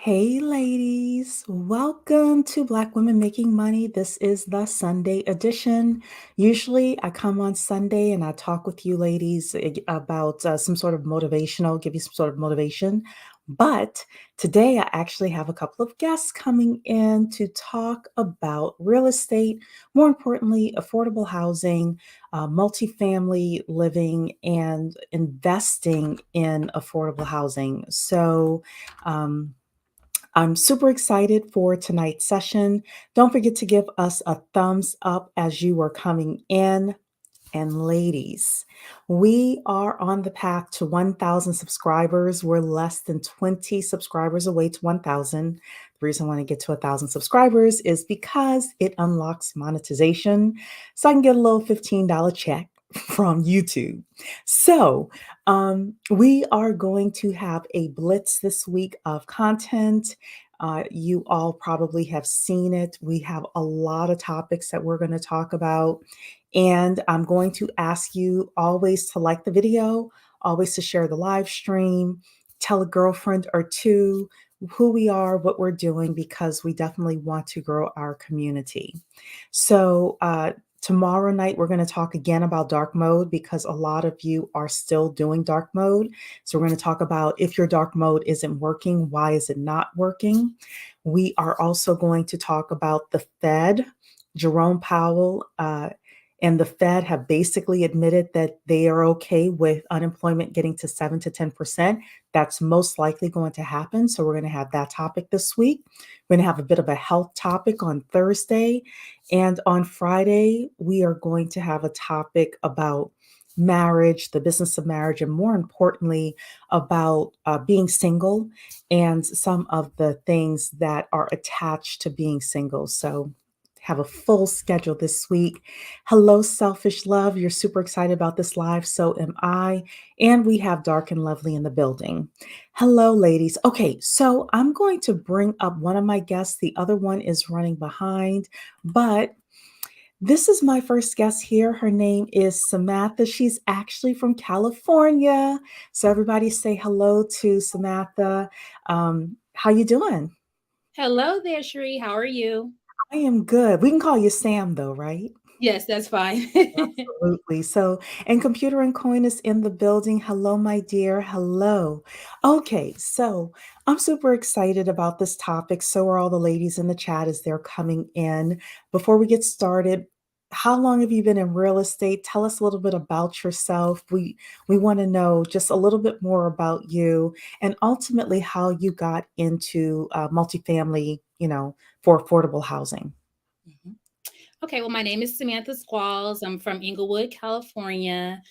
Hey, ladies, welcome to Black Women Making Money. This is the Sunday edition. Usually, I come on Sunday and I talk with you ladies about some sort of motivational, give you some sort of motivation. But today, I actually have a couple of guests coming in to talk about real estate, more importantly, affordable housing, multifamily living, and investing in affordable housing. I'm super excited for tonight's session. Don't forget to give us a thumbs up as you are coming in. And ladies, we are on the path to 1,000 subscribers. We're less than 20 subscribers away to 1,000. The reason I want to get to 1,000 subscribers is because it unlocks monetization. So I can get a little $15 check from YouTube. We are going to have a blitz this week of content. You all probably have seen it. We have a lot of topics that we're going to talk about. And I'm going to ask you always to like the video, always to share the live stream, tell a girlfriend or two who we are, what we're doing, because we definitely want to grow our community. Tomorrow night, we're going to talk again about dark mode because a lot of you are still doing dark mode. So we're going to talk about if your dark mode isn't working, why is it not working? We are also going to talk about the Fed. Jerome Powell and the Fed have basically admitted that they are okay with unemployment getting to 7 to 10%. That's most likely going to happen. So we're going to have that topic this week. We're going to have a bit of a health topic on Thursday. And on Friday, we are going to have a topic about marriage, the business of marriage, and more importantly, about being single and some of the things that are attached to being single. So have a full schedule this week. Hello, Selfish Love. You're super excited about this live. So am I. And we have Dark and Lovely in the building. Hello, ladies. Okay, so I'm going to bring up one of my guests. The other one is running behind, but this is my first guest here. Her name is Samantha. She's actually from California. So everybody say hello to Samantha. How you doing? Hello there, Sheree. How are you? I am good. We can call you Sam though, right? Yes, that's fine. Absolutely. And Computer and Coin is in the building. Hello, my dear. Hello. Okay, so I'm super excited about this topic. So are all the ladies in the chat as they're coming in. Before we get started, how long have you been in real estate? Tell us a little bit about yourself. We want to know just a little bit more about you and ultimately how you got into multifamily, for affordable housing. Mhm. Okay, well, my name is Samantha Squalls. I'm from Inglewood, California.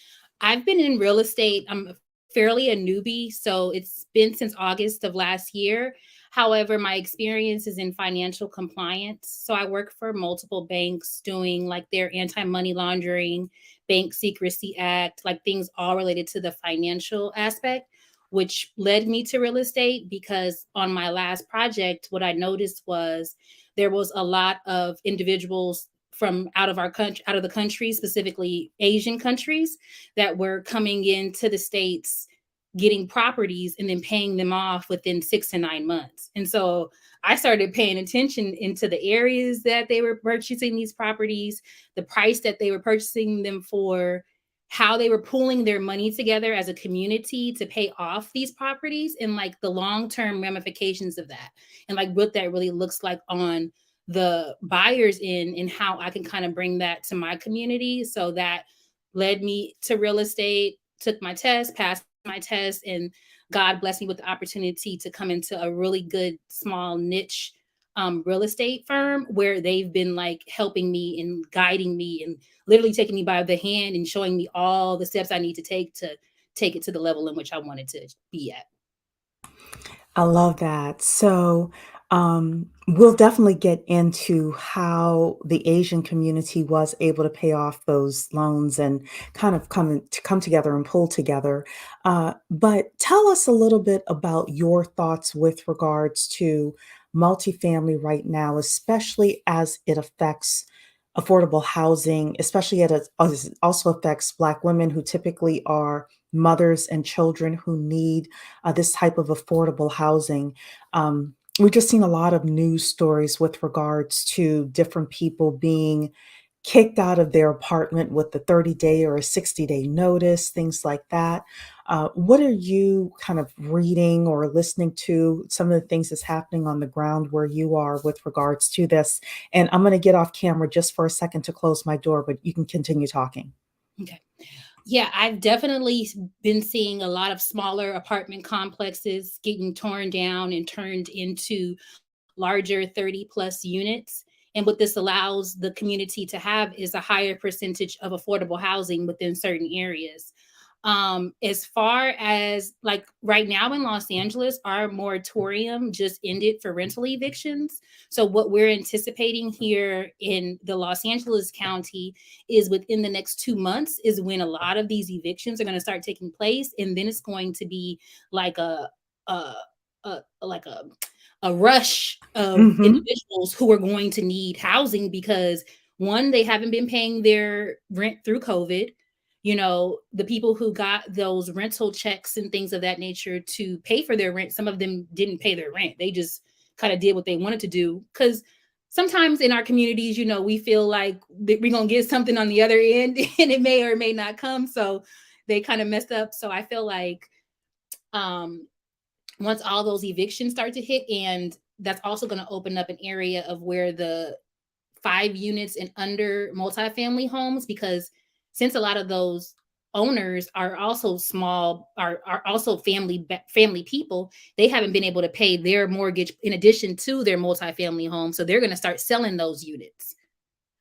I've been in real estate. I'm fairly a newbie, so it's been since August of last year. However, my experience is in financial compliance. So I work for multiple banks doing like their anti money laundering, Bank Secrecy Act, like things all related to the financial aspect, which led me to real estate because on my last project, what I noticed was there was a lot of individuals from out of our country, out of the country, specifically Asian countries, that were coming into the States, getting properties and then paying them off within 6 to 9 months. And so I started paying attention into the areas that they were purchasing these properties, the price that they were purchasing them for, how they were pooling their money together as a community to pay off these properties, and like the long-term ramifications of that, and like what that really looks like on the buyers in, and how I can kind of bring that to my community. So that led me to real estate, took my test, passed my test, and God blessed me with the opportunity to come into a really good small niche real estate firm where they've been like helping me and guiding me and literally taking me by the hand and showing me all the steps I need to take it to the level in which I wanted to be at. I love that. We'll definitely get into how the Asian community was able to pay off those loans and kind of come together and pull together. But tell us a little bit about your thoughts with regards to multifamily right now, especially as it affects affordable housing, especially as it also affects Black women who typically are mothers and children who need this type of affordable housing. we've just seen a lot of news stories with regards to different people being kicked out of their apartment with a 30-day or a 60-day notice, things like that. What are you kind of reading or listening to, some of the things that's happening on the ground where you are with regards to this? And I'm going to get off camera just for a second to close my door, but you can continue talking. Okay. Yeah, I've definitely been seeing a lot of smaller apartment complexes getting torn down and turned into larger 30 plus units. And what this allows the community to have is a higher percentage of affordable housing within certain areas. As far as like right now in Los Angeles, our moratorium just ended for rental evictions. So, what we're anticipating here in the Los Angeles County is within the next 2 months is when a lot of these evictions are going to start taking place. And then it's going to be like a, like a rush of Hmm. individuals who are going to need housing because one, they haven't been paying their rent through COVID. You know, the people who got those rental checks and things of that nature to pay for their rent, some of them didn't pay their rent. They just kind of did what they wanted to do. Because sometimes in our communities, you know, we feel like we're going to get something on the other end and it may or may not come. So they kind of messed up. So I feel like um, once all those evictions start to hit, and that's also going to open up an area of where the 5 units and under multifamily homes, because since a lot of those owners are also small are also family people, they haven't been able to pay their mortgage in addition to their multifamily home, so they're going to start selling those units.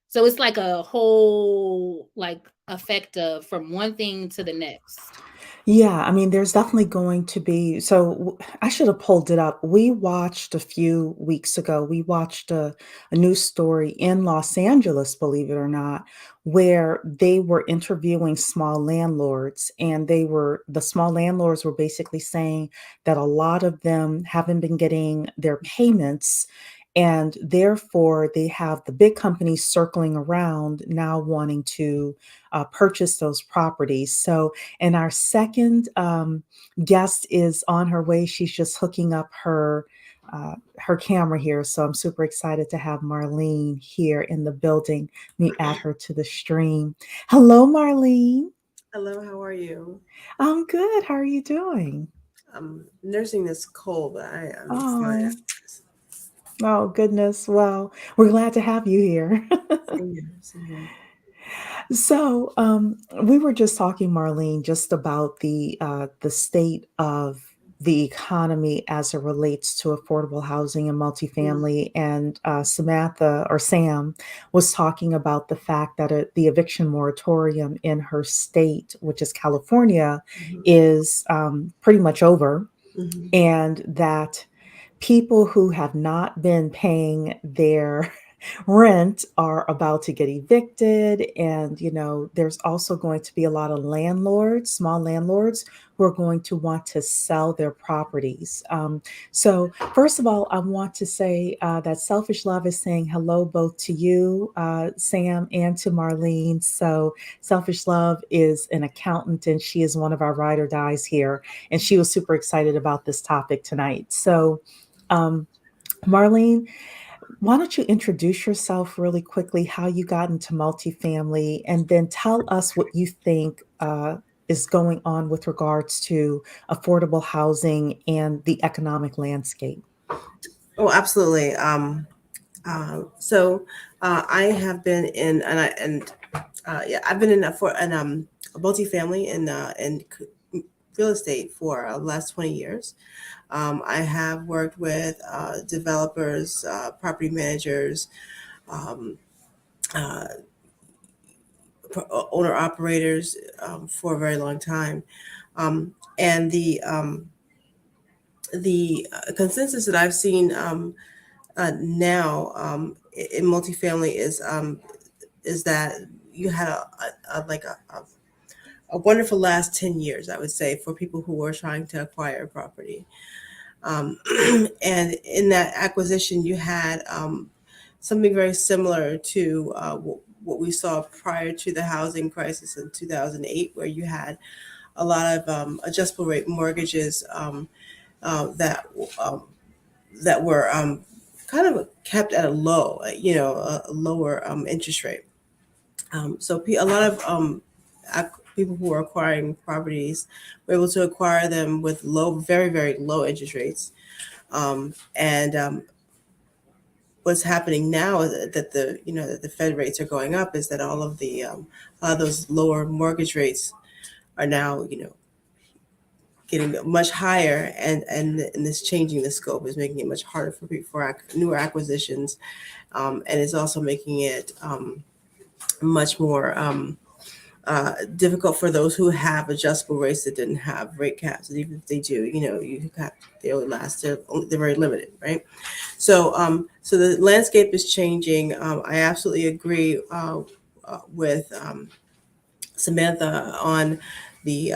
So it's like a whole like effect of from one thing to the next. Yeah, I mean, there's definitely going to be. So I should have pulled it up. We watched a few weeks ago, we watched a news story in Los Angeles, believe it or not, where they were interviewing small landlords. And the small landlords were basically saying that a lot of them haven't been getting their payments. And therefore, they have the big companies circling around now wanting to purchase those properties. So, and our second guest is on her way. She's just hooking up her camera here. So I'm super excited to have Marlene here in the building. Let me add her to the stream. Hello, Marlene. Hello, how are you? I'm good. How are you doing? I'm nursing this cold, but I'm fine. Oh, oh goodness. Well, we're glad to have you here. Same here, same here. So, we were just talking, Marlene, just about the state of the economy as it relates to affordable housing and Mm, multifamily. And Samantha or Sam was talking about the fact that the eviction moratorium in her state, which is California, mhm, is pretty much over, mhm. and that people who have not been paying their rent are about to get evicted. And there's also going to be a lot of landlords, small landlords, who are going to want to sell their properties. So first of all, I want to say that Selfish Love is saying hello both to you, Sam, and to Marlene. So Selfish Love is an accountant, and she is one of our ride or dies here, and she was super excited about this topic tonight. So um, Marlene, why don't you introduce yourself really quickly, how you got into multifamily, and then tell us what you think is going on with regards to affordable housing and the economic landscape. Oh, absolutely. So I have been in, yeah, I've been in a multifamily in real estate for the last 20 years. I have worked with developers, property managers, um, uh, owner operators for a very long time. And the consensus that I've seen now in multifamily is that you had a wonderful last 10 years, I would say, for people who were trying to acquire property. Um, and in that acquisition, you had something very similar to what we saw prior to the housing crisis in 2008, where you had a lot of adjustable rate mortgages that that were kind of kept at a low, a lower interest rate. So a lot of people who are acquiring properties were able to acquire them with low, very, very low interest rates. And what's happening now is that that the Fed rates are going up, is that all of those lower mortgage rates are now getting much higher, and this changing the scope is making it much harder for people for newer acquisitions, and it's also making it much more difficult for those who have adjustable rates that didn't have rate caps. And even if they do, they only last, they're very limited, right? So so the landscape is changing. I absolutely agree with Samantha on the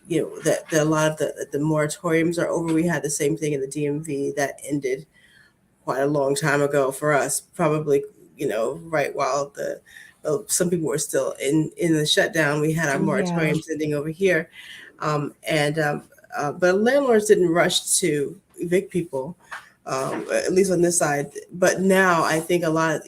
that a lot of the moratoriums are over. We had the same thing in the DMV that ended quite a long time ago for us, probably right while some people were still in the shutdown. We had our Yeah. moratoriums ending over here, and but landlords didn't rush to evict people, at least on this side. But now I think a lot of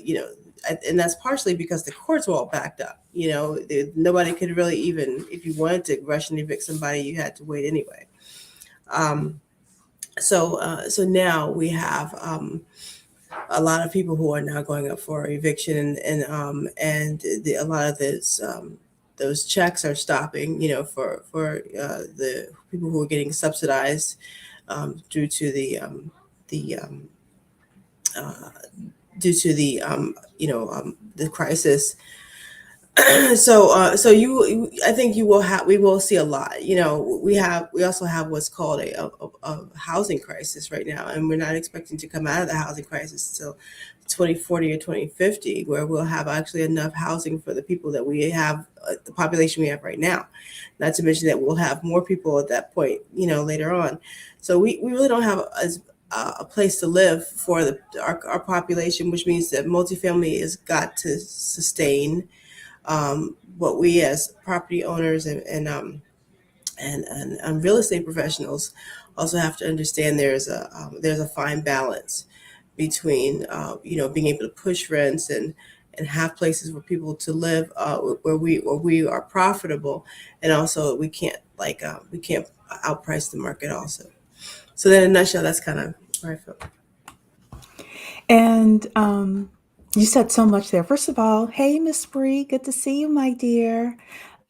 and that's partially because the courts were all backed up. Nobody could really, even if you wanted to rush and evict somebody, you had to wait anyway. Um, so now we have a lot of people who are now going up for eviction, and a lot of those checks are stopping, the people who are getting subsidized due to the uh, the crisis. So I think we will see a lot. We also have what's called a housing crisis right now, and we're not expecting to come out of the housing crisis until 2040 or 2050, where we'll have actually enough housing for the people that we have, the population we have right now. Not to mention that we'll have more people at that point, later on. So we really don't have a place to live for our population, which means that multifamily has got to sustain what we as property owners and real estate professionals also have to understand. There's a fine balance between being able to push rents and have places for people to live, where we are profitable, and also we can't outprice the market also. So then in a nutshell, that's kind of where I feel. And you said so much there. First of all, hey, Miss Bree, good to see you, my dear.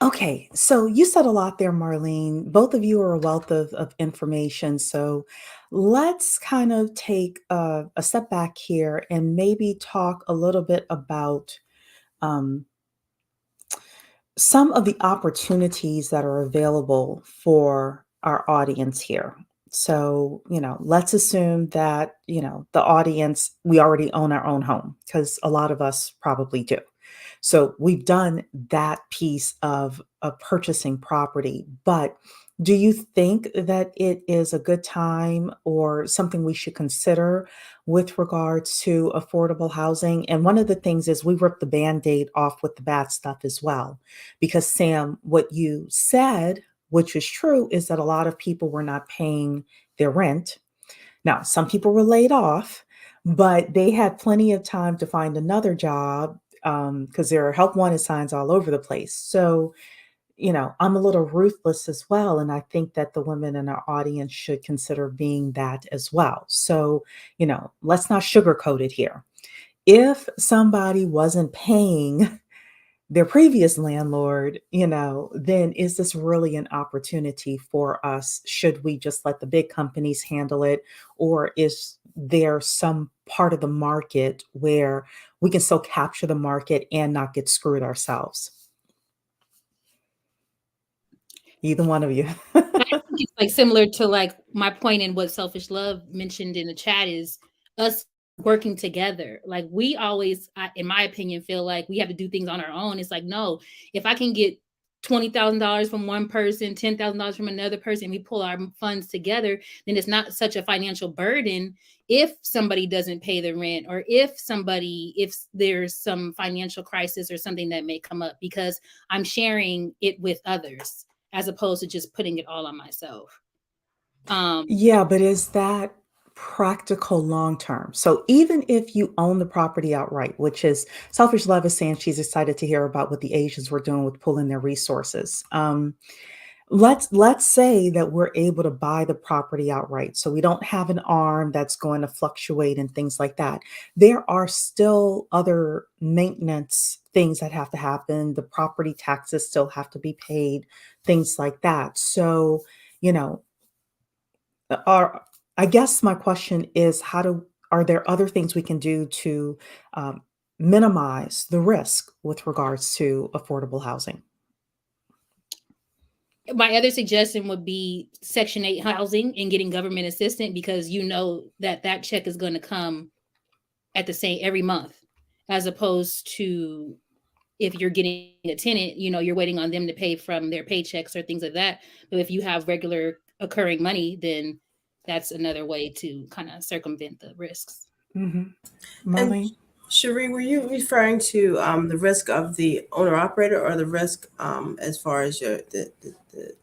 Okay, so you said a lot there, Marlene. Both of you are a wealth of information. So let's kind of take a step back here and maybe talk a little bit about um, some of the opportunities that are available for our audience here. So, let's assume that, the audience, we already own our own home, because a lot of us probably do. So we've done that piece of purchasing property. But do you think that it is a good time or something we should consider with regards to affordable housing? And one of the things is we rip the Band-Aid off with the bad stuff as well. Because Sam, what you said, which is true, is that a lot of people were not paying their rent. Now, some people were laid off, but they had plenty of time to find another job, because there are help wanted signs all over the place. So, I'm a little ruthless as well. And I think that the women in our audience should consider being that as well. So, let's not sugarcoat it here. If somebody wasn't paying their previous landlord, then is this really an opportunity for us? Should we just let the big companies handle it? Or is there some part of the market where we can still capture the market and not get screwed ourselves? Either one of you. I think it's like similar to like my point in what Selfish Love mentioned in the chat is us working together. Like we always, in my opinion, feel like we have to do things on our own. It's like, no, if I can get $20,000 from one person, $10,000 from another person, we pull our funds together, then it's not such a financial burden if somebody doesn't pay the rent, or if there's some financial crisis or something that may come up, because I'm sharing it with others, as opposed to just putting it all on myself. Yeah, but is that practical long term. So even if you own the property outright, which is Selfish Love is saying she's excited to hear about what the Asians were doing with pooling their resources. Let's say that we're able to buy the property outright, so we don't have an arm that's going to fluctuate and things like that. There are still other maintenance things that have to happen. The property taxes still have to be paid, things like that. So, you know, are I guess my question is are there other things we can do to um, minimize the risk with regards to affordable housing? My other suggestion would be Section 8 housing and getting government assistance, because you know that that check is going to come at the same every month, as opposed to if you're getting a tenant, you know, you're waiting on them to pay from their paychecks or things like that. But if you have regular occurring money, then that's another way to kind of circumvent the risks. Hmm. And Marlene? Cherie, were you referring to the risk of the owner operator or the risk as far as the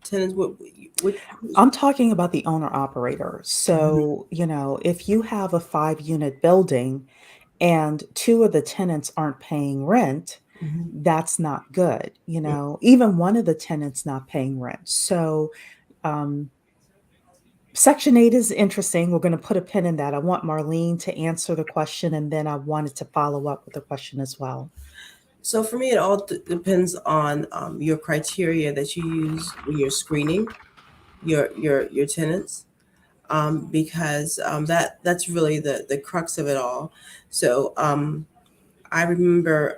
tenants? What, I'm talking about the owner operator. So, if you have a 5 unit building and two of the tenants aren't paying rent, Mhm. that's not good. Even one of the tenants not paying rent. So, um, Section 8 is interesting. We're going to put a pin in that. I want Marlene to answer the question, and then I wanted to follow up with a question as well. So for me, it all depends on your criteria that you use when you're screening your tenants, because that's really the crux of it all. So I remember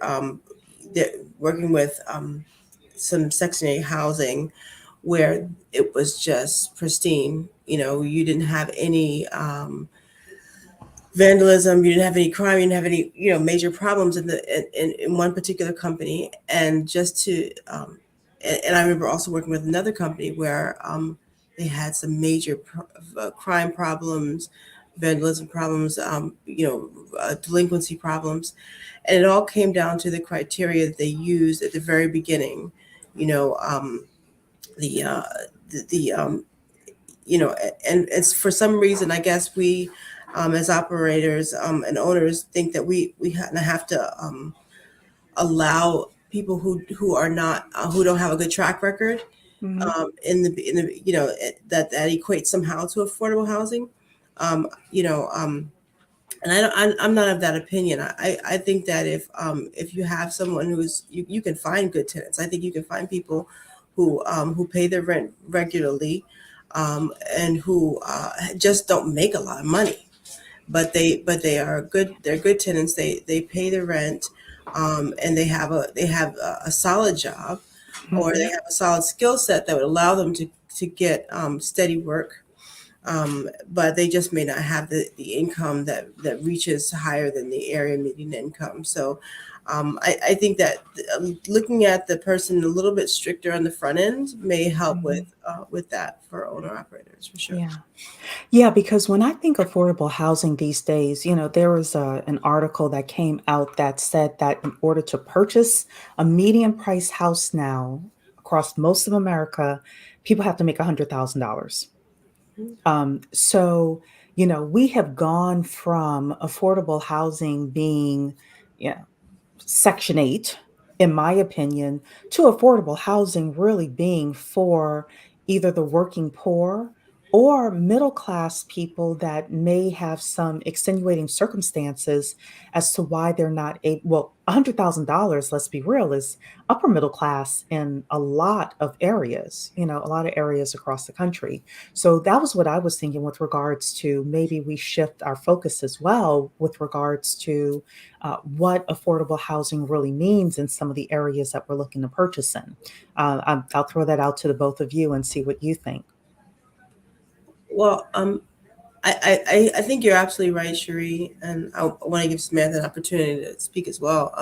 working with some Section 8 housing where it was just pristine. You didn't have any vandalism, you didn't have any crime, you didn't have any major problems in one particular company. And just to and I remember also working with another company where they had some major crime problems, vandalism problems, delinquency problems, and it all came down to the criteria that they used at the very beginning. You know, the the and it's for some reason, I guess we, as operators and owners, think that we have to allow people who are not who don't have a good track record Mhm. in the that equates somehow to affordable housing. Um, you know, um, and I'm not of that opinion. I think that if you have someone you can find good tenants. I think you can find people who pay their rent regularly, and who just don't make a lot of money, but they are good. They're good tenants. They pay their rent, and they have a solid job, or they Mhm. have a solid skill set that would allow them to get steady work, but they just may not have the income that reaches higher than the area median income. So I think that looking at the person a little bit stricter on the front end may help Mhm. with that for owner operators for sure. Yeah. Yeah, because when I think affordable housing these days, there was an article that came out that said that in order to purchase a median price house now across most of America, people have to make $100,000. So, we have gone from affordable housing being, yeah, Section 8, in my opinion, to affordable housing really being for either the working poor or middle class people that may have some extenuating circumstances as to why they're not able. Well, $100,000, let's be real, is upper middle class in a lot of areas, a lot of areas across the country. So that was what I was thinking with regards to maybe we shift our focus as well with regards to what affordable housing really means in some of the areas that we're looking to purchase in. I'll throw that out to the both of you and see what you think. Well, I think you're absolutely right, Cherie, and I want to give Samantha an opportunity to speak as well.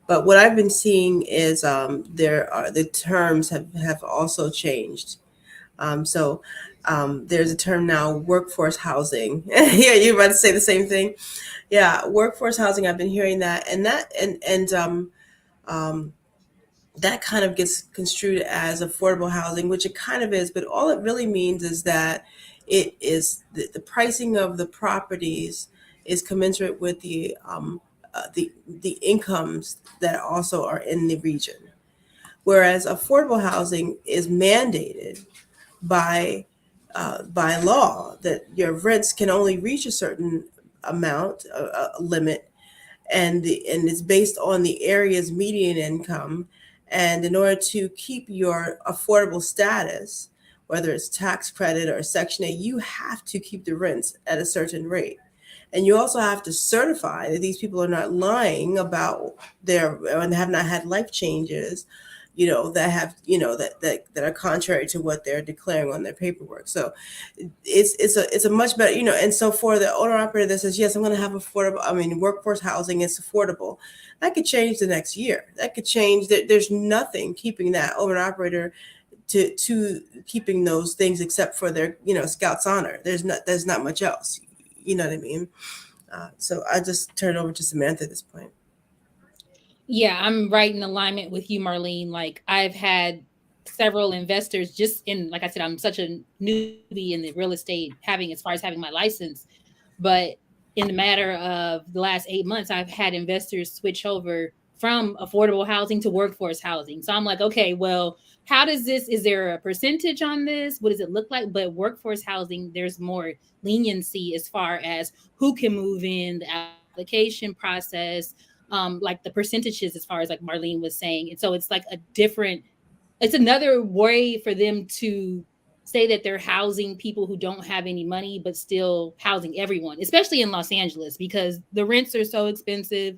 But what I've been seeing is the terms have also changed. So there's a term now, workforce housing. Yeah, you're about to say the same thing. Yeah, workforce housing. I've been hearing that, um, that kind of gets construed as affordable housing, which it kind of is. But all it really means is that it is the pricing of the properties is commensurate with the incomes that also are in the region. Whereas affordable housing is mandated by law that your rents can only reach a certain amount, a limit, and it's based on the area's median income. And in order to keep your affordable status, whether it's tax credit or Section 8, you have to keep the rents at a certain rate. And you also have to certify that these people are not lying about their and have not had life changes, that have, that are contrary to what they're declaring on their paperwork. So it's a much better, and so for the owner operator that says, yes, I'm going to have affordable, workforce housing is affordable, that could change the next year. That could change. There's nothing keeping that owner operator to keeping those things except for their, Scout's honor. There's not much else. You know what I mean? So I just turn it over to Samantha at this point. Yeah, I'm right in alignment with you, Marlene. Like I've had several investors just in, like I said, I'm such a newbie in the real estate having as far as having my license. But in the matter of the last 8 months, I've had investors switch over from affordable housing to workforce housing. So I'm like, okay, well, how does this, is there a percentage on this? What does it look like? But workforce housing, there's more leniency as far as who can move in, the application process, like the percentages as far as like Marlene was saying. And so it's like a different, it's another way for them to say that they're housing people who don't have any money, but still housing everyone, especially in Los Angeles, because the rents are so expensive.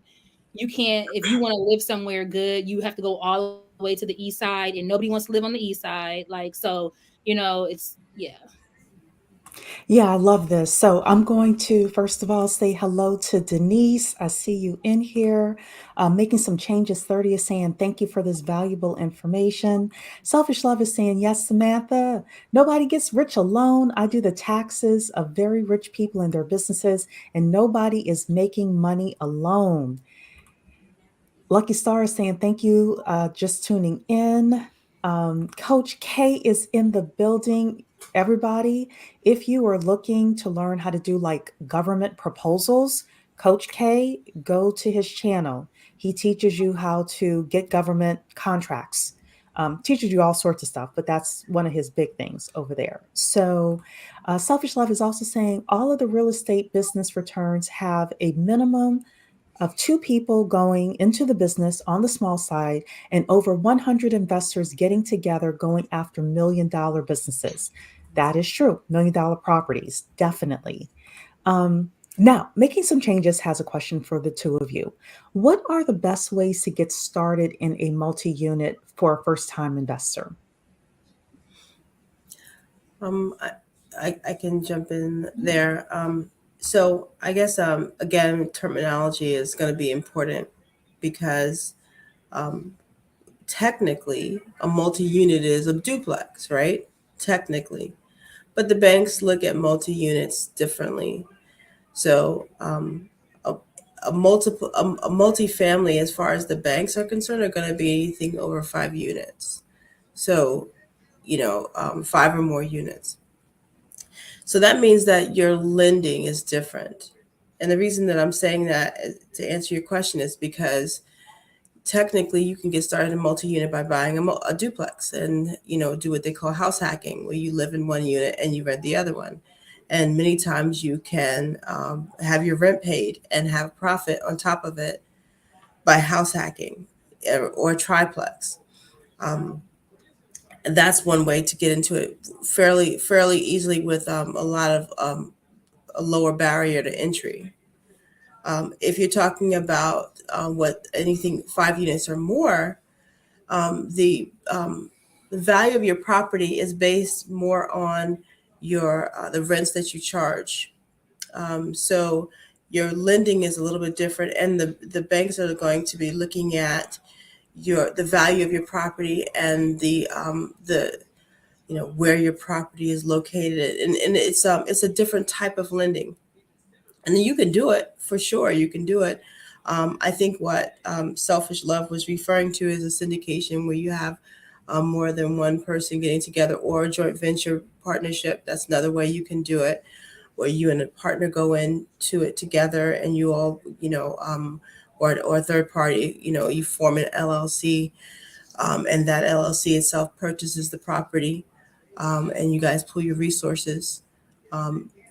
You can't, if you want to live somewhere good, you have to go all the way to the east side, and nobody wants to live on the east side. Like, so, it's, yeah. Yeah, I love this. So I'm going to, first of all, say hello to Denise. I see you in here. Making some changes 30 is saying, thank you for this valuable information. Selfish Love is saying, yes, Samantha. Nobody gets rich alone. I do the taxes of very rich people and their businesses, and nobody is making money alone. Lucky Star is saying, thank you, just tuning in. Coach K is in the building. Everybody, if you are looking to learn how to do like government proposals, Coach K, go to his channel. He teaches you how to get government contracts, teaches you all sorts of stuff, but that's one of his big things over there. So, Selfish Love is also saying all of the real estate business returns have a minimum of two people going into the business on the small side and over 100 investors getting together going after $1 million businesses. That is true. $1 million properties, definitely. Now, Making Some Changes has a question for the two of you. What are the best ways to get started in a multi unit for a first time investor? I can jump in there. So I guess again, terminology is going to be important because technically a multi-unit is a duplex, right? Technically, but the banks look at multi-units differently. So a, a multi-family, as far as the banks are concerned, are going to be anything over 5 units. So five or more units. So that means that your lending is different. And the reason that I'm saying that to answer your question is because technically you can get started in multi-unit by buying a duplex and do what they call house hacking, where you live in one unit and you rent the other one. And many times you can have your rent paid and have profit on top of it by house hacking or triplex. And that's one way to get into it fairly easily with a lot of a lower barrier to entry. If you're talking about what anything 5 units or more, the value of your property is based more on your the rents that you charge. So your lending is a little bit different, and the banks are going to be looking at the value of your property and the where your property is located, and it's a different type of lending. And you can do it for sure. You can do it. I think what Selfish Love was referring to is a syndication where you have more than one person getting together, or a joint venture partnership. That's another way you can do it, where you and a partner go into it together, and you all, or a third party, you form an LLC, and that LLC itself purchases the property, and you guys pool your resources.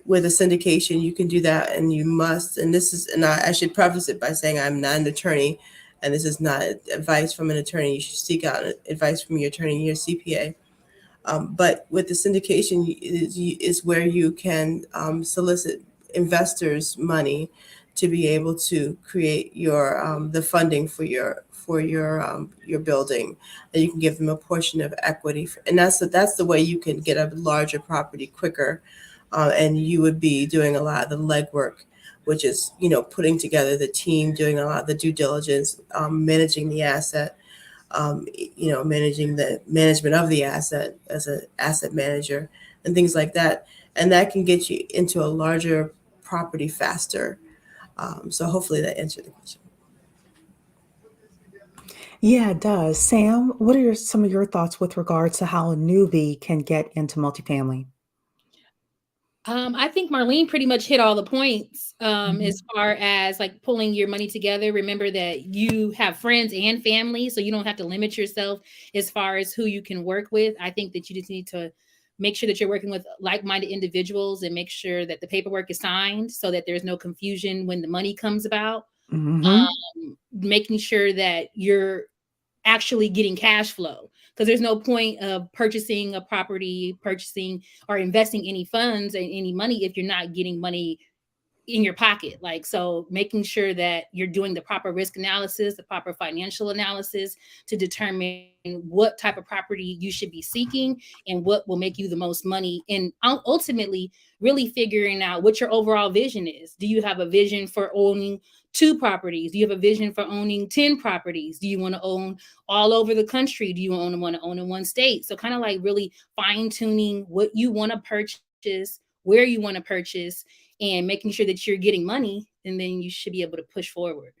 With a syndication, you can do that, and you must. And this is, and I should preface it by saying I'm not an attorney, and this is not advice from an attorney. You should seek out advice from your attorney, your CPA. But with the syndication is where you can solicit investors' money to be able to create your the funding for your building, and you can give them a portion of equity, and that's the way you can get a larger property quicker, and you would be doing a lot of the legwork, which is putting together the team, doing a lot of the due diligence, managing the asset, managing the management of the asset as an asset manager and things like that. And that can get you into a larger property faster. So hopefully that answered the question. Yeah, it does. Sam, what are some of your thoughts with regards to how a newbie can get into multifamily? I think Marlene pretty much hit all the points, Mhm. as far as like pulling your money together. Remember that you have friends and family, so you don't have to limit yourself as far as who you can work with. I think that you just need to make sure that you're working with like-minded individuals, and make sure that the paperwork is signed so that there's no confusion when the money comes about. Mhm. Making sure that you're actually getting cash flow, because there's no point of purchasing a property, purchasing or investing any funds and any money if you're not getting money in your pocket. Like, so making sure that you're doing the proper risk analysis, the proper financial analysis to determine what type of property you should be seeking and what will make you the most money. And ultimately, really figuring out what your overall vision is. Do you have a vision for owning 2 properties? Do you have a vision for owning 10 properties? Do you want to own all over the country? Do you want to own in one state? So kind of like really fine tuning what you want to purchase, where you want to purchase, and making sure that you're getting money, and then you should be able to push forward.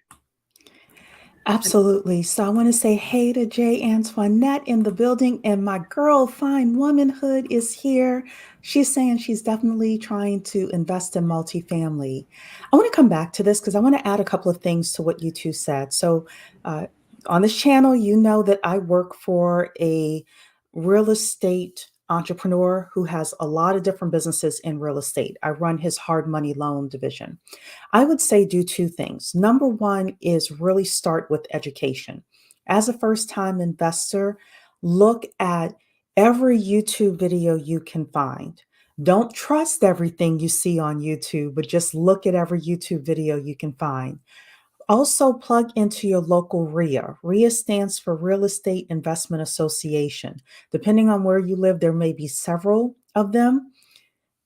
Absolutely. So I want to say hey to Jay Antoinette in the building, and my girl, Fine Womanhood, is here. She's saying she's definitely trying to invest in multifamily. I want to come back to this because I want to add a couple of things to what you two said. So, uh, on this channel, you know that I work for a real estate entrepreneur who has a lot of different businesses in real estate. I run his hard money loan division. I would say do two things. Number one is really start with education. As a first time investor, look at every YouTube video you can find. Don't trust everything you see on YouTube, but just look at every YouTube video you can find. Also, plug into your local RIA. RIA stands for Real Estate Investment Association. Depending on where you live, there may be several of them.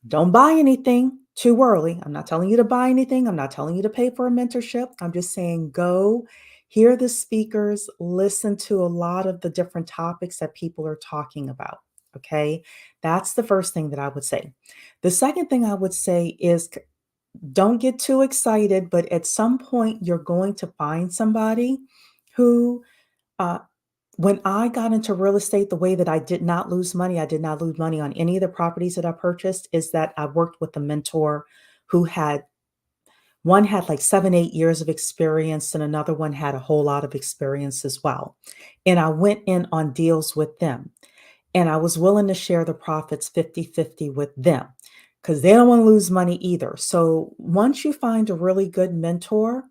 Don't buy anything too early. I'm not telling you to buy anything. I'm not telling you to pay for a mentorship. I'm just saying go hear the speakers, listen to a lot of the different topics that people are talking about. Okay. That's the first thing that I would say. The second thing I would say is don't get too excited, but at some point, you're going to find somebody who, uh, when I got into real estate, the way that I did not lose money on any of the properties that I purchased is that I worked with a mentor who had one had like 7, 8 years of experience, and another one had a whole lot of experience as well. And I went in on deals with them. And I was willing to share the profits 50-50 with them because they don't want to lose money either. So once you find a really good mentor,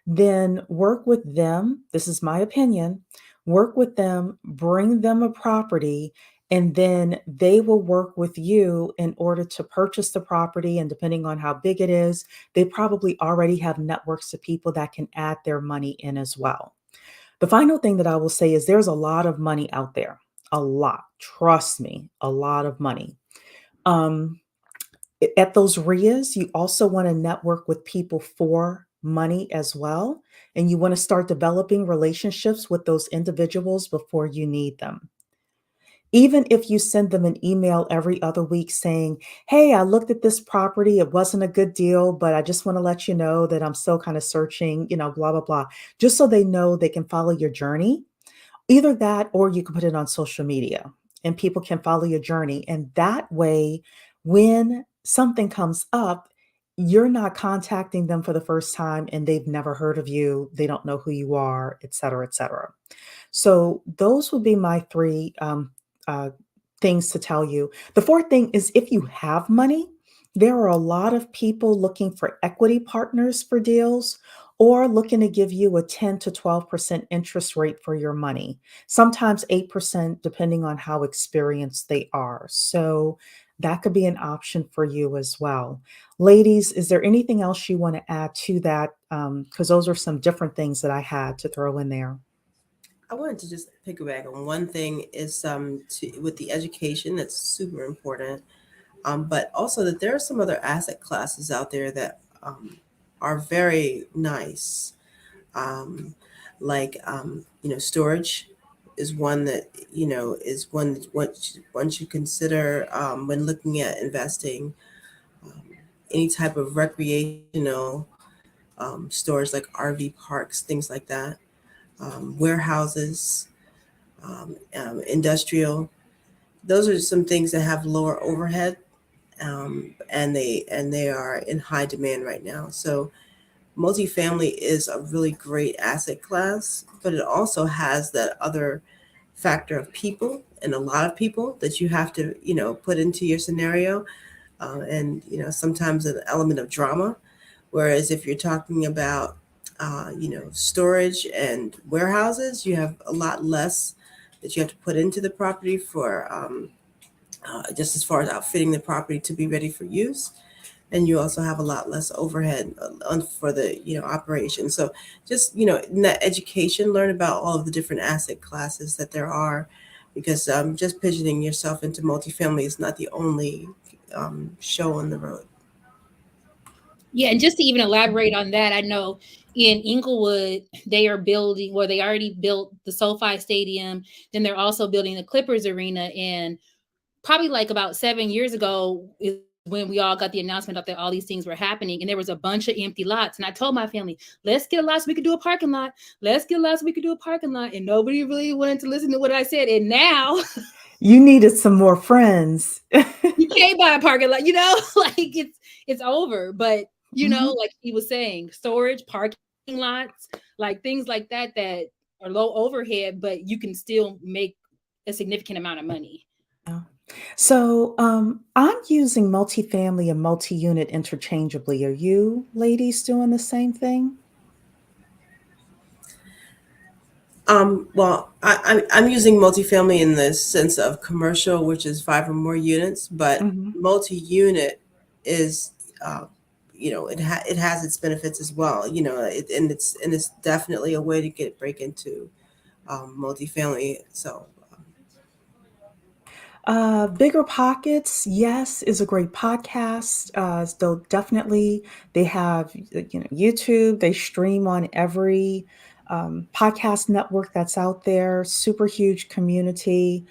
then work with them. This is my opinion. Work with them, bring them a property, and then they will work with you in order to purchase the property. And depending on how big it is, they probably already have networks of people that can add their money in as well. The final thing that I will say is there's a lot of money out there, a lot. Trust me, a lot of money. Um, at those RIAs, you also want to network with people for money as well. And you want to start developing relationships with those individuals before you need them. Even if you send them an email every other week saying, hey, I looked at this property, it wasn't a good deal, but I just want to let you know that I'm still kind of searching, blah, blah, blah, just so they know they can follow your journey. Either that, or you can put it on social media and people can follow your journey. And that way, when something comes up, you're not contacting them for the first time and they've never heard of you. They don't know who you are, et cetera, et cetera. So those would be my three uh, things to tell you. The fourth thing is if you have money, there are a lot of people looking for equity partners for deals or looking to give you a 10 to 12% interest rate for your money, sometimes 8%, depending on how experienced they are. So that could be an option for you as well. Ladies, is there anything else you want to add to that? Because those are some different things that I had to throw in there. I wanted to just piggyback on one thing is with the education that's super important, but also that there are some other asset classes out there that are very nice, um, like storage is one that is one that one should consider when looking at investing. Um, any type of recreational stores like RV parks, things like that, warehouses, industrial. Those are some things that have lower overhead, and they are in high demand right now. So multifamily is a really great asset class, but it also has that other factor of people and a lot of people that you have to put into your scenario, and sometimes an element of drama. Whereas if you're talking about storage and warehouses, you have a lot less that you have to put into the property for just as far as outfitting the property to be ready for use, and you also have a lot less overhead for the operation. So just in that education, learn about all of the different asset classes that there are, because just pigeoning yourself into multifamily is not the only show on the road. Yeah, and just to even elaborate on that, I know in Inglewood they are building, well, they already built the SoFi Stadium. Then they're also building the Clippers Arena, and probably like about 7 years ago is when we all got the announcement that all these things were happening, and there was a bunch of empty lots. And I told my family, let's get a lot so we could do a parking lot. Let's get a lot so we could do a parking lot. And nobody really wanted to listen to what I said. And now You needed some more friends. you can't buy a parking lot, like it's over. But Mhm. like he was saying, storage, parking lots, like things like that that are low overhead, but you can still make a significant amount of money. Yeah. So I'm using multifamily and multi-unit interchangeably. Are you ladies doing the same thing? Well, I'm using multifamily in the sense of commercial, which is five or more units, but Mhm. multi-unit is, uh, it has its benefits as well. And it's definitely a way to break into multifamily. So Bigger Pockets, yes, is a great podcast. So definitely they have YouTube. They stream on every podcast network that's out there. Super huge community.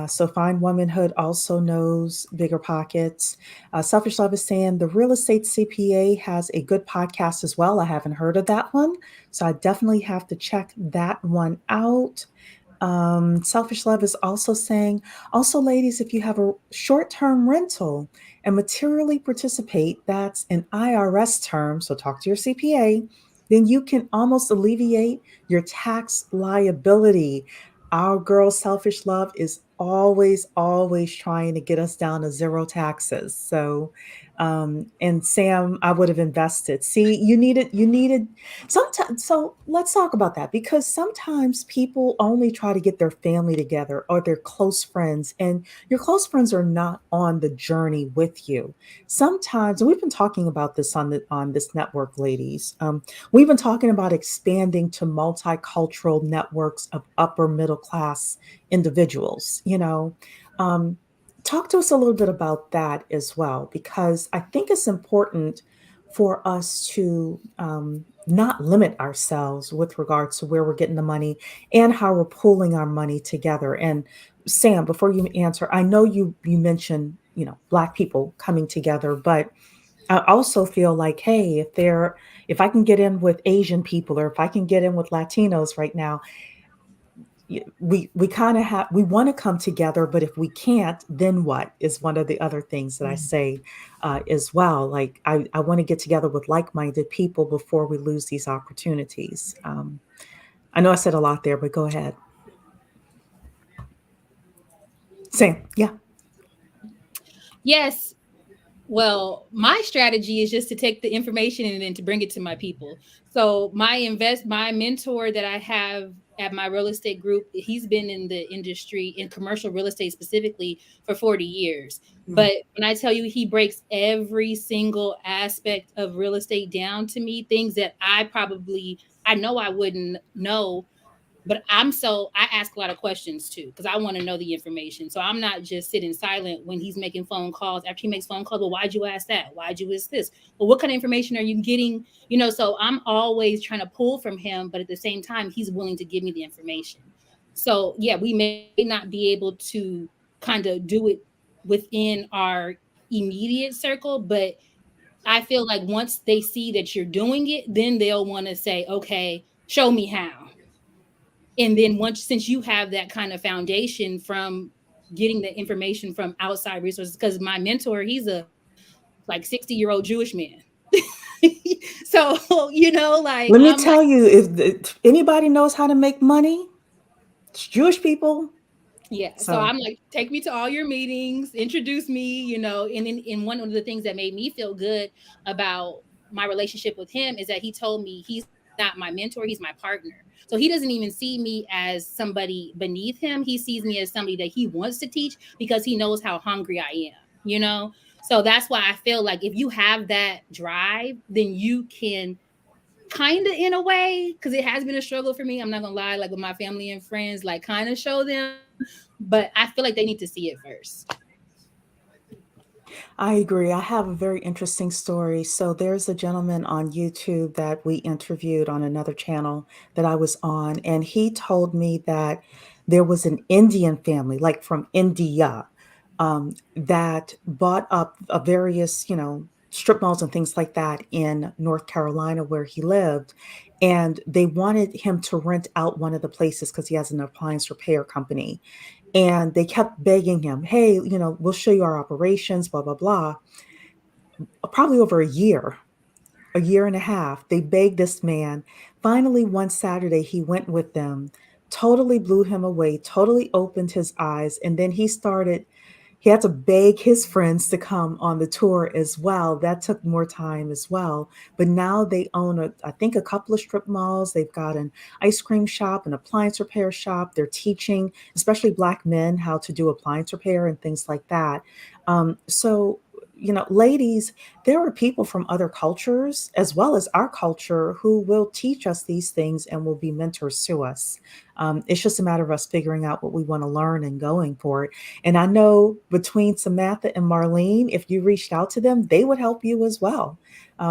So Find Womanhood also knows Bigger Pockets. Selfish Love is saying the Real Estate CPA has a good podcast as well. I haven't heard of that one, so I definitely have to check that one out. Selfish Love is also saying, also, ladies, if you have a short term rental and materially participate, that's an IRS term, so talk to your CPA, then you can almost alleviate your tax liability. Our girl, Selfish Love, is always, always trying to get us down to zero taxes. So, and Sam, I would have invested. See, you needed sometimes. So let's talk about that because sometimes people only try to get their family together or their close friends, and your close friends are not on the journey with you. Sometimes, and we've been talking about this on this network, ladies. We've been talking about expanding to multicultural networks of upper middle class individuals. Um, talk to us a little bit about that as well, because I think it's important for us to not limit ourselves with regards to where we're getting the money and how we're pooling our money together. And Sam, before you answer, I know you mentioned Black people coming together, but I also feel like, hey, if I can get in with Asian people or if I can get in with Latinos right now, we kind of have, we want to come together, but if we can't, then what, is one of the other things that I say as well. Like I want to get together with like-minded people before we lose these opportunities. I know I said a lot there, but go ahead. Sam, yeah. Yes. Well, my strategy is just to take the information and then to bring it to my people. So my mentor that I have at my real estate group, he's been in the industry in commercial real estate specifically for 40 years. Mm. But when I tell you he breaks every single aspect of real estate down to me, things that I know I wouldn't know, but I ask a lot of questions too because I want to know the information. So I'm not just sitting silent when he's making phone calls. After he makes phone calls, well, why'd you ask that? Why'd you ask this? Well, what kind of information are you getting? So I'm always trying to pull from him, but at the same time, he's willing to give me the information. So yeah, we may not be able to kind of do it within our immediate circle, but I feel like once they see that you're doing it, then they'll want to say, okay, show me how. And then since you have that kind of foundation from getting the information from outside resources, because my mentor, he's a like 60-year-old Jewish man. So, like Let me I'm like, tell you, if anybody knows how to make money, it's Jewish people. yeah. So So I'm like, take me to all your meetings, introduce me, and then in one of the things that made me feel good about my relationship with him is that he told me he's not my mentor, he's my partner. So he doesn't even see me as somebody beneath him. He sees me as somebody that he wants to teach because he knows how hungry I am. So that's why I feel like if you have that drive, then you can kind of, in a way, because it has been a struggle for me. I'm not gonna lie, like with my family and friends, like kind of show them, but I feel like they need to see it first. I agree. I have a very interesting story. So there's a gentleman on YouTube that we interviewed on another channel that I was on, and he told me that there was an Indian family, like from India, that bought up various, strip malls and things like that in North Carolina where he lived. And they wanted him to rent out one of the places because he has an appliance repair company. And they kept begging him, hey, we'll show you our operations, blah, blah, blah. Probably over a year and a half, they begged this man. Finally, one Saturday, he went with them, totally blew him away, totally opened his eyes. And then he had to beg his friends to come on the tour as well. That took more time as well. But now they own, I think, a couple of strip malls. They've got an ice cream shop, an appliance repair shop. They're teaching, especially Black men, how to do appliance repair and things like that. So, ladies, there are people from other cultures as well as our culture who will teach us these things and will be mentors to us. It's just a matter of us figuring out what we want to learn and going for it. And I know between Samantha and Marlene, if you reached out to them, they would help you as well,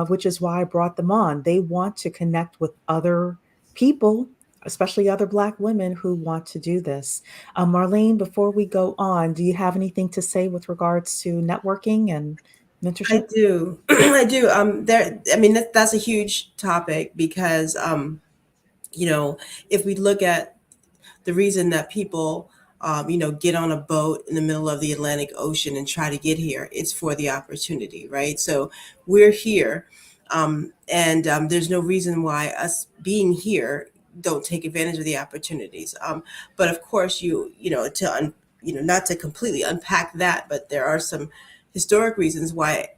which is why I brought them on. They want to connect with other people, especially other Black women who want to do this. Marlene, before we go on, do you have anything to say with regards to networking and I mentorship? do. I do. I mean, that's a huge topic because, if we look at the reason that people, get on a boat in the middle of the Atlantic Ocean and try to get here, it's for the opportunity, right? So we're here, and there's no reason why us being here don't take advantage of the opportunities. But of course, not to completely unpack that, but there are some historic reasons why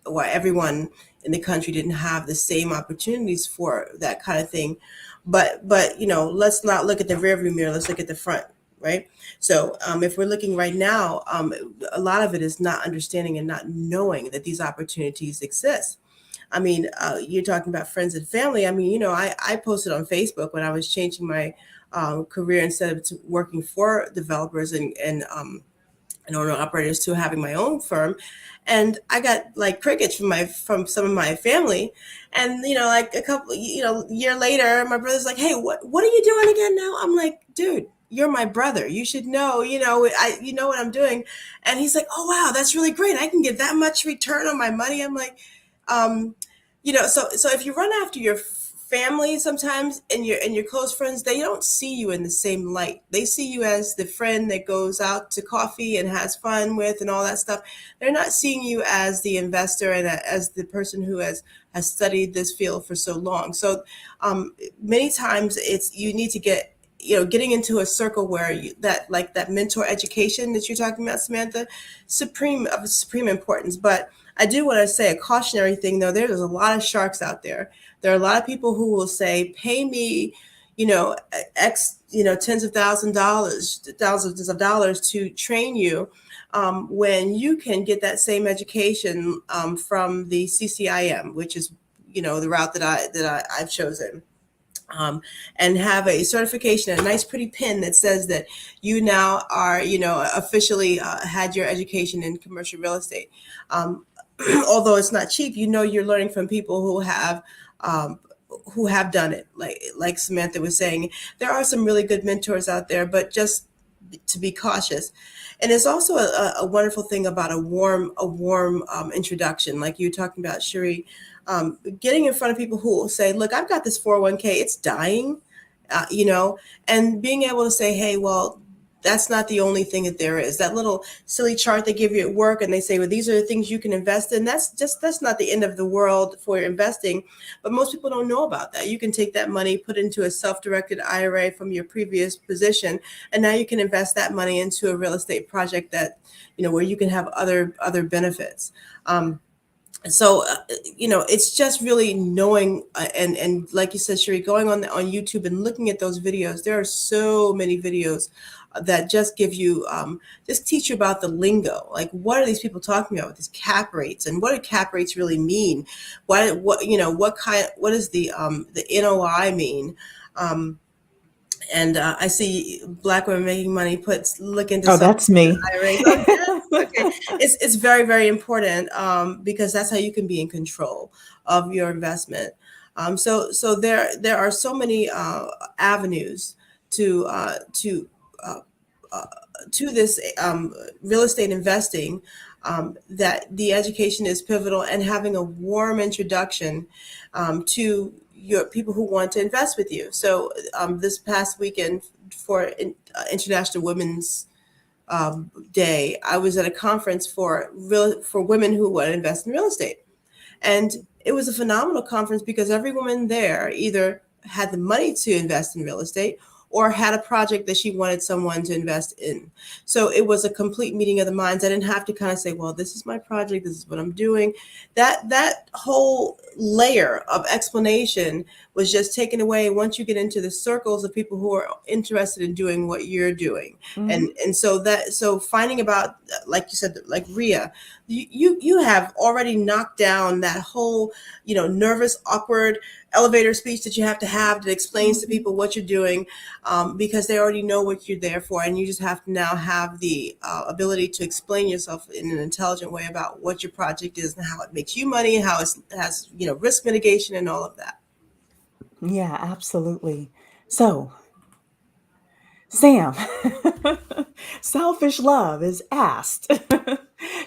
everyone in the country didn't have the same opportunities for that kind of thing. But let's not look at the rearview mirror. Let's look at the front, right? So if we're looking right now, a lot of it is not understanding and not knowing that these opportunities exist. I mean, you're talking about friends and family. I mean, I posted on Facebook when I was changing my career instead of working for developers and owner operators to having my own firm. And I got like crickets from some of my family. And, like a couple, year later, my brother's like, hey, what are you doing again now? I'm like, dude, you're my brother. You should know, you know what I'm doing. And he's like, oh, wow, that's really great. I can get that much return on my money. I'm like, so if you run after your family sometimes and your close friends, they don't see you in the same light. They see you as the friend that goes out to coffee and has fun with and all that stuff. They're not seeing you as the investor and as the person who has studied this field for so long. So many times it's you need to get getting into a circle where that mentor education that you're talking about, Samantha, of supreme importance. But I do want to say a cautionary thing, though. There's a lot of sharks out there. There are a lot of people who will say, pay me, X, tens of thousands of dollars to train you, when you can get that same education from the CCIM, which is, the route that I've chosen. And have a certification, a nice pretty pin that says that you now are, officially had your education in commercial real estate. Although it's not cheap, you're learning from people who have done it. Like Samantha was saying, there are some really good mentors out there, but just to be cautious. And it's also a wonderful thing about a warm introduction, like you were talking about, Cherie. Getting in front of people who will say, look, I've got this 401k, it's dying, and being able to say, hey, well, that's not the only thing that there is. That little silly chart they give you at work and they say, well, these are the things you can invest in. That's not the end of the world for investing. But most people don't know about that. You can take that money, put it into a self-directed IRA from your previous position, and now you can invest that money into a real estate project that, where you can have other benefits. So it's just really knowing, and like you said, Cherie, going on YouTube and looking at those videos. There are so many videos that just give you just teach you about the lingo. Like, what are these people talking about with these cap rates, and what do cap rates really mean? What does the NOI mean? And I see Black women making money. Look into that's me. IRAs. Oh, yes. Okay, it's very, very important because that's how you can be in control of your investment. So there are so many avenues to this real estate investing, that the education is pivotal, and having a warm introduction to your people who want to invest with you. So this past weekend for International Women's Day, I was at a conference for women who want to invest in real estate. And it was a phenomenal conference because every woman there either had the money to invest in real estate or had a project that she wanted someone to invest in. So it was a complete meeting of the minds. I didn't have to kind of say, well, this is my project, this is what I'm doing. That whole layer of explanation was just taken away once you get into the circles of people who are interested in doing what you're doing. Mm-hmm. And so finding about, like you said, like Ria, you have already knocked down that whole, nervous, awkward elevator speech that you have that explains to people what you're doing, because they already know what you're there for, and you just have to now have the ability to explain yourself in an intelligent way about what your project is and how it makes you money, and how it has risk mitigation and all of that. Yeah, absolutely. So, Sam, Selfish Love is asked.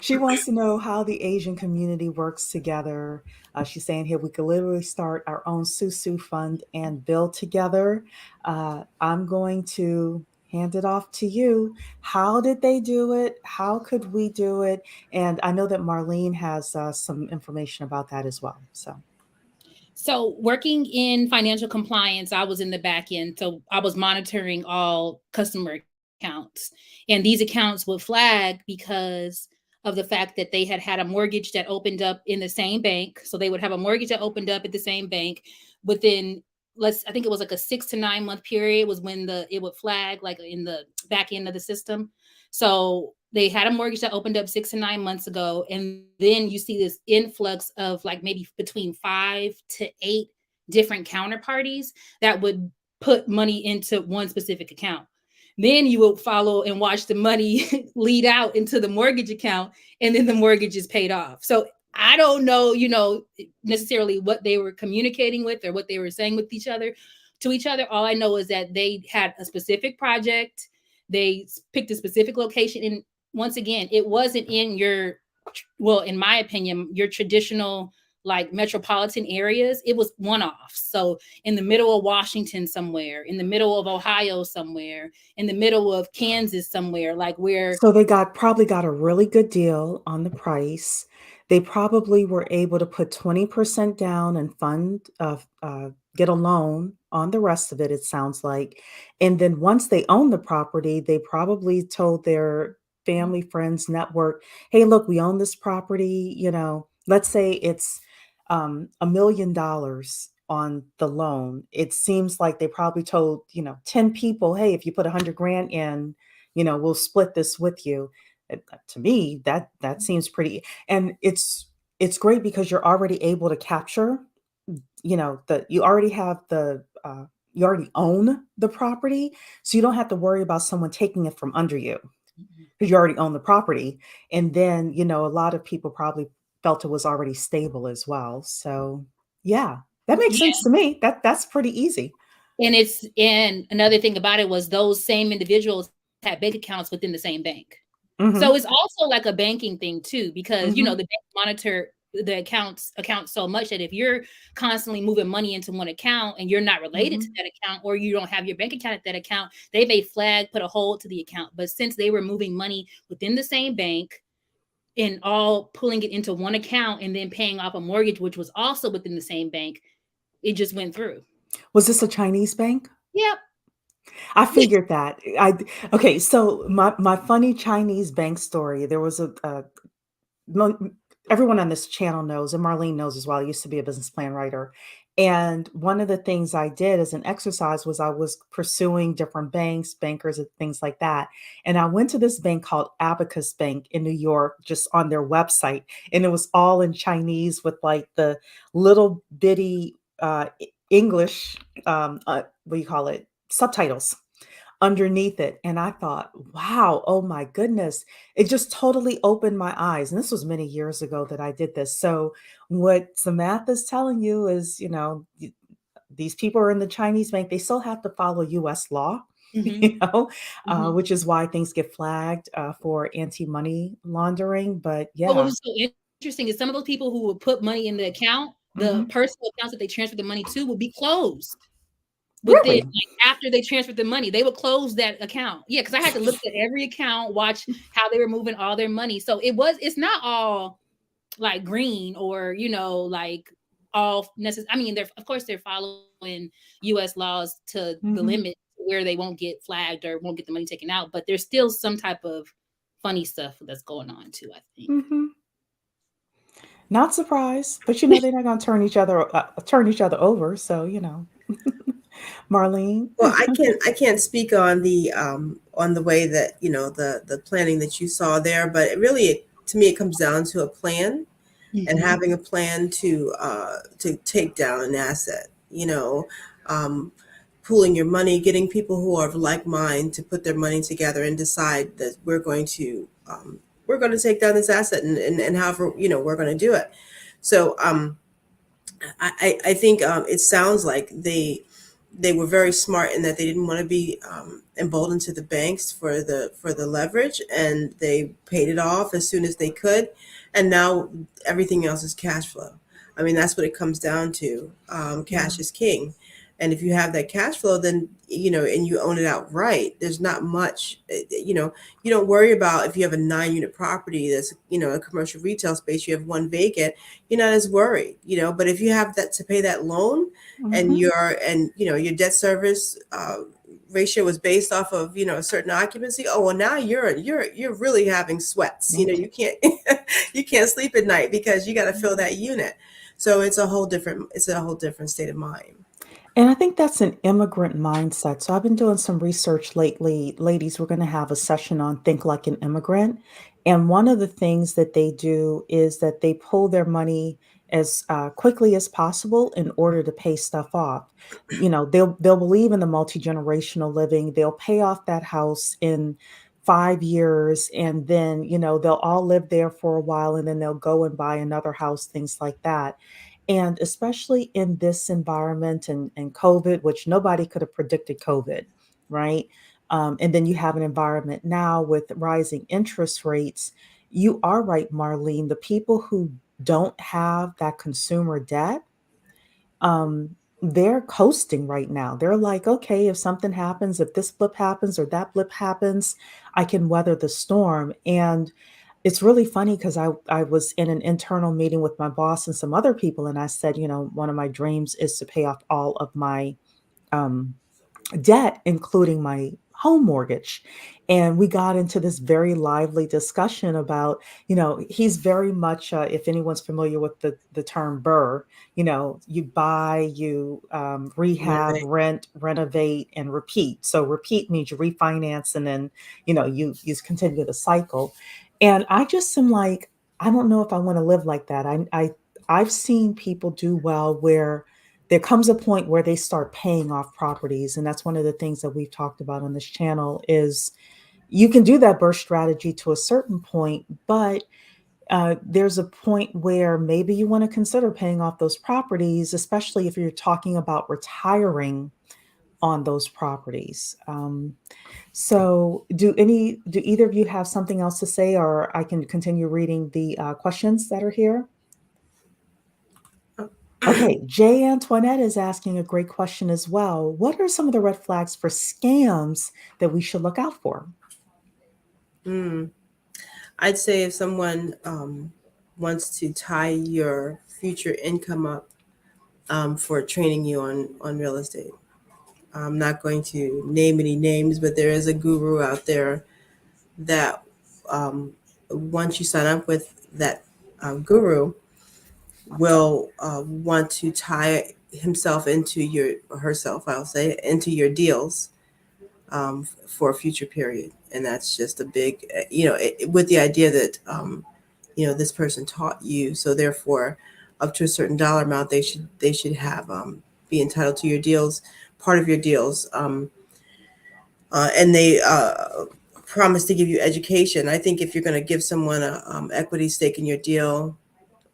She wants to know how the Asian community works together. She's saying here we could literally start our own Susu fund and build together. I'm going to hand it off to you. How did they do it? How could we do it? And I know that Marlene has some information about that as well. So working in financial compliance, I was in the back end. So I was monitoring all customer accounts, and these accounts would flag because of the fact that they had a mortgage that opened up in the same bank. So they would have a mortgage that opened up at the same bank within, I think it was like a 6 to 9 month period was when it would flag, like in the back end of the system. So they had a mortgage that opened up 6 to 9 months ago. And then you see this influx of like maybe between 5 to 8 different counterparties that would put money into one specific account. Then you will follow and watch the money lead out into the mortgage account, and then the mortgage is paid off. So I don't know, necessarily what they were communicating with or what they were saying with each other. All I know is that they had a specific project. They picked a specific location. And once again, it wasn't in in my opinion, your traditional like metropolitan areas, it was one-off. So in the middle of Washington somewhere, in the middle of Ohio somewhere, in the middle of Kansas somewhere, like where. So they probably got a really good deal on the price. They probably were able to put 20% down and get a loan on the rest of it, it sounds like. And then once they own the property, they probably told their family, friends, network, hey, look, we own this property. Let's say it's $1 million on the loan. It seems like they probably told, 10 people, hey, if you put 100 grand in, we'll split this with you. To me, that seems pretty, and it's great because you're already able to capture, you already have you already own the property, so you don't have to worry about someone taking it from under you because you already own the property. And then, a lot of people probably felt it was already stable as well. So yeah, that makes Yeah. sense to me. That's pretty easy. And another thing about it was those same individuals had bank accounts within the same bank. So Hmm. it's also like a banking thing too, because the Hmm. bank monitor the accounts so much that if you're constantly moving money into one account and you're not related to Hmm. that account, or you don't have your bank account at that account, they may put a hold to the account. But since they were moving money within the same bank and all pulling it into one account and then paying off a mortgage, which was also within the same bank, it just went through. Was this a Chinese bank? Yep. I figured that. Okay, so my funny Chinese bank story. There was mo- everyone on this channel knows, and Marlene knows as well. I used to be a business plan writer. And one of the things I did as an exercise was I was pursuing different banks, bankers, and things like that. And I went to this bank called Abacus Bank in New York, just on their website. And it was all in Chinese with like the little bitty English, what do you call it? Subtitles underneath it. And I thought, wow, oh my goodness. It just totally opened my eyes. And this was many years ago that I did this. So what Samantha's telling you is, these people are in the Chinese bank, they still have to follow US law. Mm-hmm. Mm-hmm. Which is why things get flagged for anti-money laundering. But But what yeah. was so interesting is some of those people who would put money in the account, the Hmm. personal accounts that they transferred the money to would be closed within, Really? like, after they transferred the money, they would close that account. Yeah, because I had to look at every account, watch how they were moving all their money. So it's not all like green or like all necessary. I mean, of course they're following US laws to the Hmm. limit where they won't get flagged or won't get the money taken out, but there's still some type of funny stuff that's going on too, I think. Hmm. Not surprised, but they're not going to turn each other over. So Marlene. Well, I can't speak on the way that the planning that you saw there, but to me it comes down to a plan and Mm-hmm. having a plan to take down an asset. Um, pooling your money, getting people who are of like mind to put their money together and decide that we're going to take down this asset, and however we're going to do it. So I think it sounds like they were very smart in that they didn't want to be emboldened to the banks for the leverage, and they paid it off as soon as they could, and now everything else is cash flow. I mean, that's what it comes down to. Yeah. Cash is king, and if you have that cash flow, then and you own it outright. There's not much. You don't worry about if you have a 9 unit property that's a commercial retail space. You have one vacant. You're not as worried. But if you have that to pay that loan, and Hmm. your debt service ratio was based off of a certain occupancy. Oh well, now you're really having sweats. You can't you can't sleep at night because you got to fill that unit. So it's a whole different state of mind. And I think that's an immigrant mindset. So I've been doing some research lately. Ladies, we're going to have a session on Think Like an Immigrant. And one of the things that they do is that they pull their money as quickly as possible in order to pay stuff off. They'll believe in the multi-generational living. They'll pay off that house in 5 years, and then they'll all live there for a while, and then they'll go and buy another house, things like that. And especially in this environment and COVID, which nobody could have predicted COVID, right? And then you have an environment now with rising interest rates. You are right, Marlene. The people who don't have that consumer debt, they're coasting right now. They're like, okay, if something happens, if this blip happens or that blip happens, I can weather the storm. And it's really funny because I was in an internal meeting with my boss and some other people, and I said, one of my dreams is to pay off all of my um, debt, including my home mortgage. And we got into this very lively discussion about, he's very much, if anyone's familiar with the term BRRRR, you buy, you rehab, Renovate. rent, renovate, and repeat. So repeat means you refinance and then, you continue the cycle. And I just am like, I don't know if I want to live like that. I've seen people do well where there comes a point where they start paying off properties, and that's one of the things that we've talked about on this channel is you can do that burst strategy to a certain point, but there's a point where maybe you want to consider paying off those properties, especially if you're talking about retiring on those properties. So do either of you have something else to say, or I can continue reading the questions that are here? Okay, Jay Antoinette is asking a great question as well. What are some of the red flags for scams that we should look out for? Hmm. I'd say if someone wants to tie your future income up for training you on real estate. I'm not going to name any names, but there is a guru out there that once you sign up with that guru, will want to tie himself into your, or herself, I'll say, into your deals for a future period. And that's just a big, with the idea that, this person taught you. So therefore, up to a certain dollar amount, they should have be entitled to your deals, part of your deals. And they promise to give you education. I think if you're going to give someone a equity stake in your deal,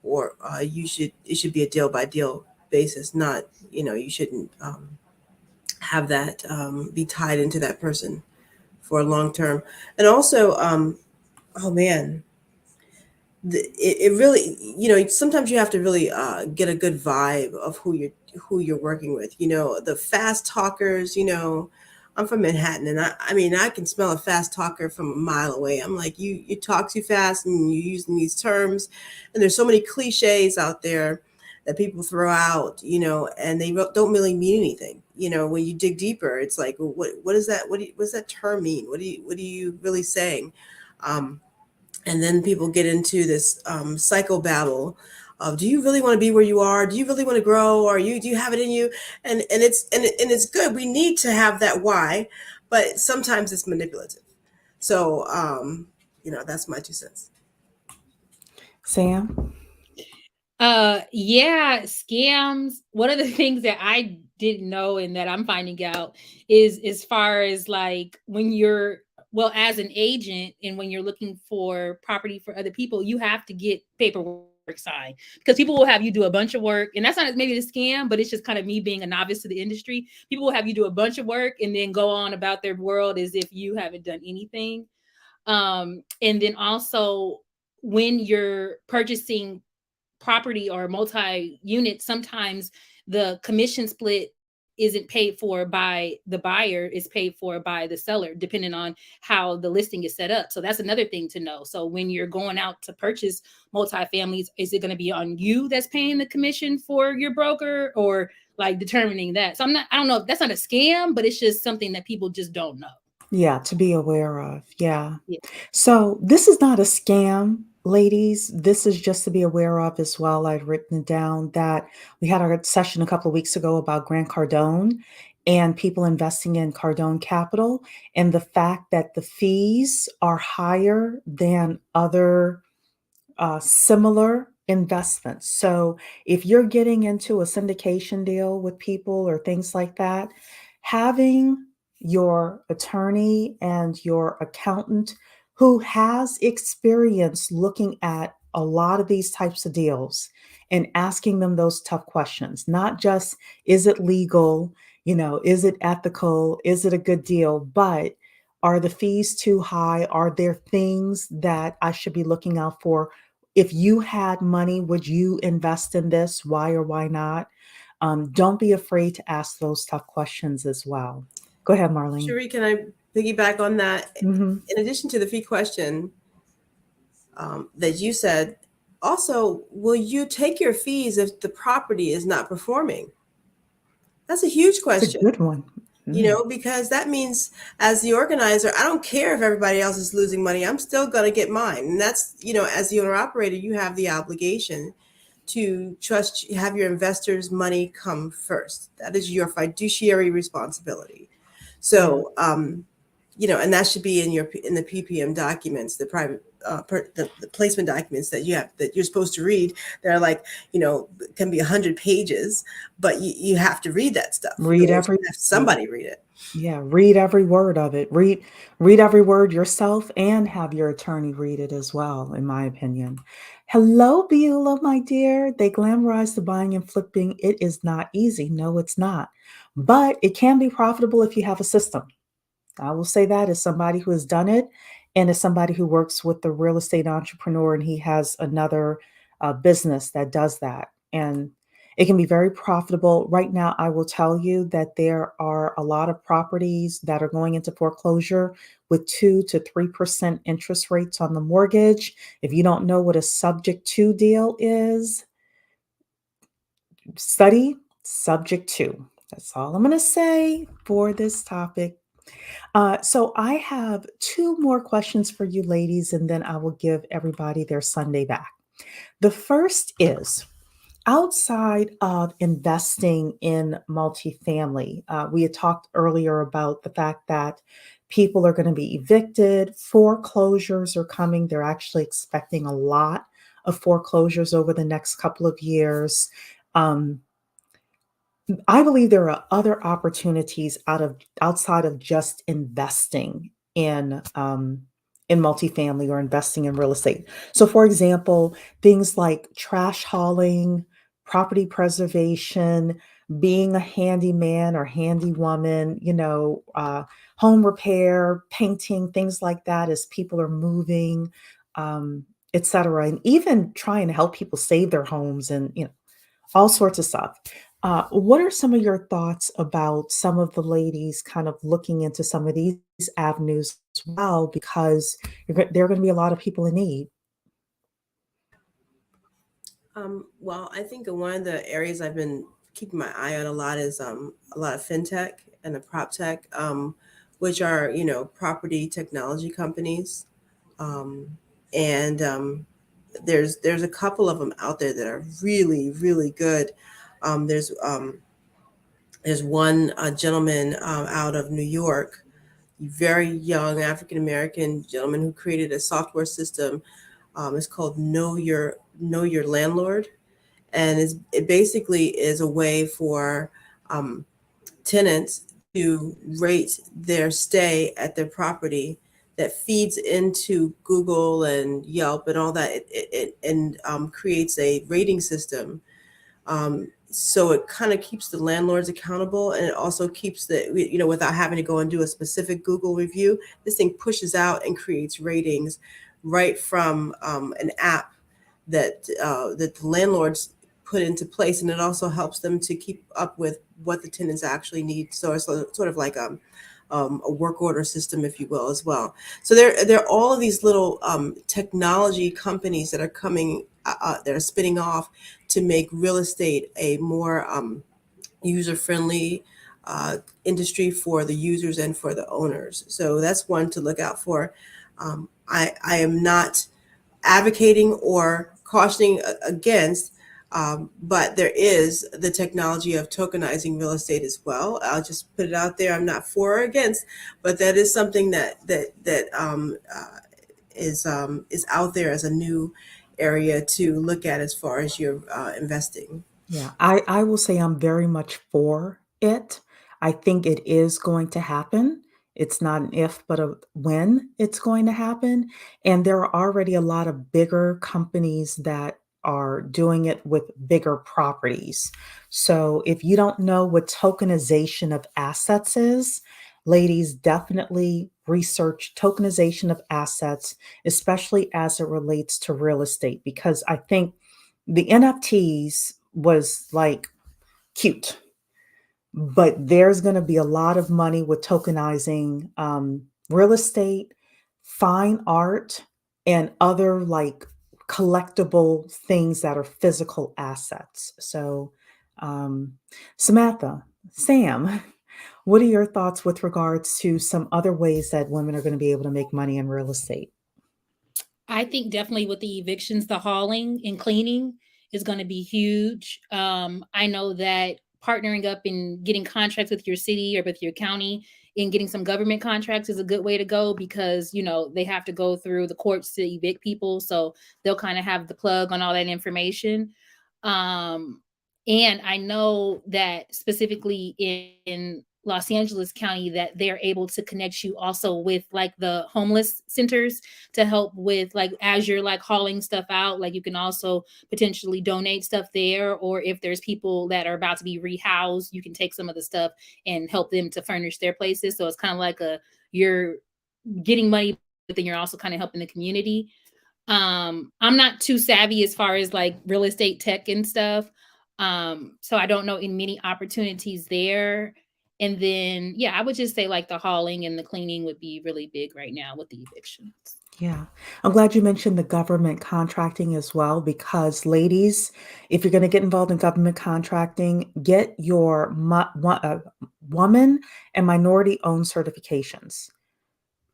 or it should be a deal by deal basis, not, you shouldn't have that be tied into that person for a long term. And also, oh man, it really, sometimes you have to really get a good vibe of who you're working with. The fast talkers. I'm from Manhattan, and I mean, I can smell a fast talker from a mile away. I'm like, you talk too fast, and you're using these terms, and there's so many cliches out there that people throw out, and they don't really mean anything. When you dig deeper, it's like, well, what is that? What does that term mean? What are you really saying? And then people get into this psychobabble of, do you really want to be where you are? Do you really want to grow? Or do you have it in you? And it's good. We need to have that why, but sometimes it's manipulative. So that's my 2 cents. Sam? Yeah, scams. One of the things that I didn't know and that I'm finding out is as far as like when you're, well, as an agent and when you're looking for property for other people, you have to get paperwork signed because people will have you do a bunch of work. And that's not maybe the scam, but it's just kind of me being a novice to the industry. People will have you do a bunch of work and then go on about their world as if you haven't done anything. And then also when you're purchasing property or multi-unit, sometimes the commission split isn't paid for by the buyer, is paid for by the seller, depending on how the listing is set up. So that's another thing to know. So when you're going out to purchase multifamilies, is it going to be on you that's paying the commission for your broker, or like determining that? So I don't know if that's not a scam, but it's just something that people just don't know. Yeah, to be aware of. Yeah. Yeah. So this is not a scam, ladies. This is just to be aware of as well. I'd written it down that we had our session a couple of weeks ago about Grant Cardone and people investing in Cardone Capital, and the fact that the fees are higher than other similar investments. So if you're getting into a syndication deal with people or things like that, having your attorney and your accountant who has experience looking at a lot of these types of deals and asking them those tough questions, not just is it legal, is it ethical, is it a good deal, but are the fees too high? Are there things that I should be looking out for if you had money, would you invest in this? Why or why not? Don't be afraid to ask those tough questions as well. Go ahead, Marlene. Cherie, can I piggyback on that? Hmm. In addition to the fee question that you said, also, will you take your fees if the property is not performing? That's a huge It's a question. good one. Mm. Because that means as the organizer, I don't care if everybody else is losing money, I'm still going to get mine. And that's, as the owner operator, you have the obligation to have your investors' money come first. That is your fiduciary responsibility. Yeah. So, and that should be in the PPM documents, the private the placement documents that you're supposed to read. They're like, can be 100 pages, but you have to read that stuff. Read Or every have word. somebody read it. Yeah, read every word of it. Read every word yourself and have your attorney read it as well, in my opinion. Hello, Beulah, my dear. They glamorize the buying and flipping. It is not easy. No, it's not. But it can be profitable if you have a system. I will say that as somebody who has done it and as somebody who works with the real estate entrepreneur and he has another business that does that. And it can be very profitable. Right now, I will tell you that there are a lot of properties that are going into foreclosure with 2 to 3% interest rates on the mortgage. If you don't know what a subject to deal is, study subject to. That's all I'm going to say for this topic. So I have two more questions for you ladies, and then I will give everybody their Sunday back. The first is outside of investing in multifamily, we had talked earlier about the fact that people are going to be evicted, foreclosures are coming. They're actually expecting a lot of foreclosures over the next couple of years. Um, I believe there are other opportunities outside of just investing in multifamily or investing in real estate. So, for example, things like trash hauling, property preservation, being a handyman or handy woman, home repair, painting, things like that as people are moving, et cetera, and even trying to help people save their homes and all sorts of stuff. What are some of your thoughts about some of the ladies kind of looking into some of these avenues as well? Because there are going to be a lot of people in need. Well, I think one of the areas I've been keeping my eye on a lot is a lot of fintech and the prop tech, which are property technology companies, um, and there's a couple of them out there that are really really good. Um, there's um, there's one gentleman out of New York, very young African American gentleman who created a software system. It's called Know Your Landlord, and it basically is a way for um, tenants to rate their stay at their property that feeds into Google and Yelp and all that, and creates a rating system. So it kind of keeps the landlords accountable, and it also keeps without having to go and do a specific Google review. This thing pushes out and creates ratings right from an app that the landlords put into place, and it also helps them to keep up with what the tenants actually need. So it's sort of like a work order system, if you will, as well. So there are all of these little technology companies that are coming, that are spinning off to make real estate a more user friendly industry for the users and for the owners. So that's one to look out for. I am not advocating or cautioning against, but there is the technology of tokenizing real estate as well. I'll just put it out there. I'm not for or against, but that is something that is out there as a new area to look at as far as your investing. Yeah, I will say I'm very much for it. I think it is going to happen. It's not an if, but a when it's going to happen. And there are already a lot of bigger companies that are doing it with bigger properties. So if you don't know what tokenization of assets is, ladies, definitely research tokenization of assets, especially as it relates to real estate, because I think the NFTs was like cute, but there's going to be a lot of money with tokenizing real estate, fine art, and other like collectible things that are physical assets. So, um, Samantha, Sam, what are your thoughts with regards to some other ways that women are going to be able to make money in real estate? I think definitely with the evictions, the hauling and cleaning is going to be huge. I know that partnering up and getting contracts with your city or with your county and getting some government contracts is a good way to go, because they have to go through the courts to evict people, so they'll kind of have the plug on all that information. Um, and I know that specifically in Los Angeles County, that they're able to connect you also with like the homeless centers to help with, like, as you're like hauling stuff out, like you can also potentially donate stuff there, or if there's people that are about to be rehoused, you can take some of the stuff and help them to furnish their places. So it's kind of like you're getting money, but then you're also kind of helping the community. I'm not too savvy as far as like real estate tech and stuff. So I don't know in many opportunities there. And then yeah, I would just say like the hauling and the cleaning would be really big right now with the evictions. Yeah. I'm glad you mentioned the government contracting as well, because ladies, if you're going to get involved in government contracting, get your woman and minority owned certifications,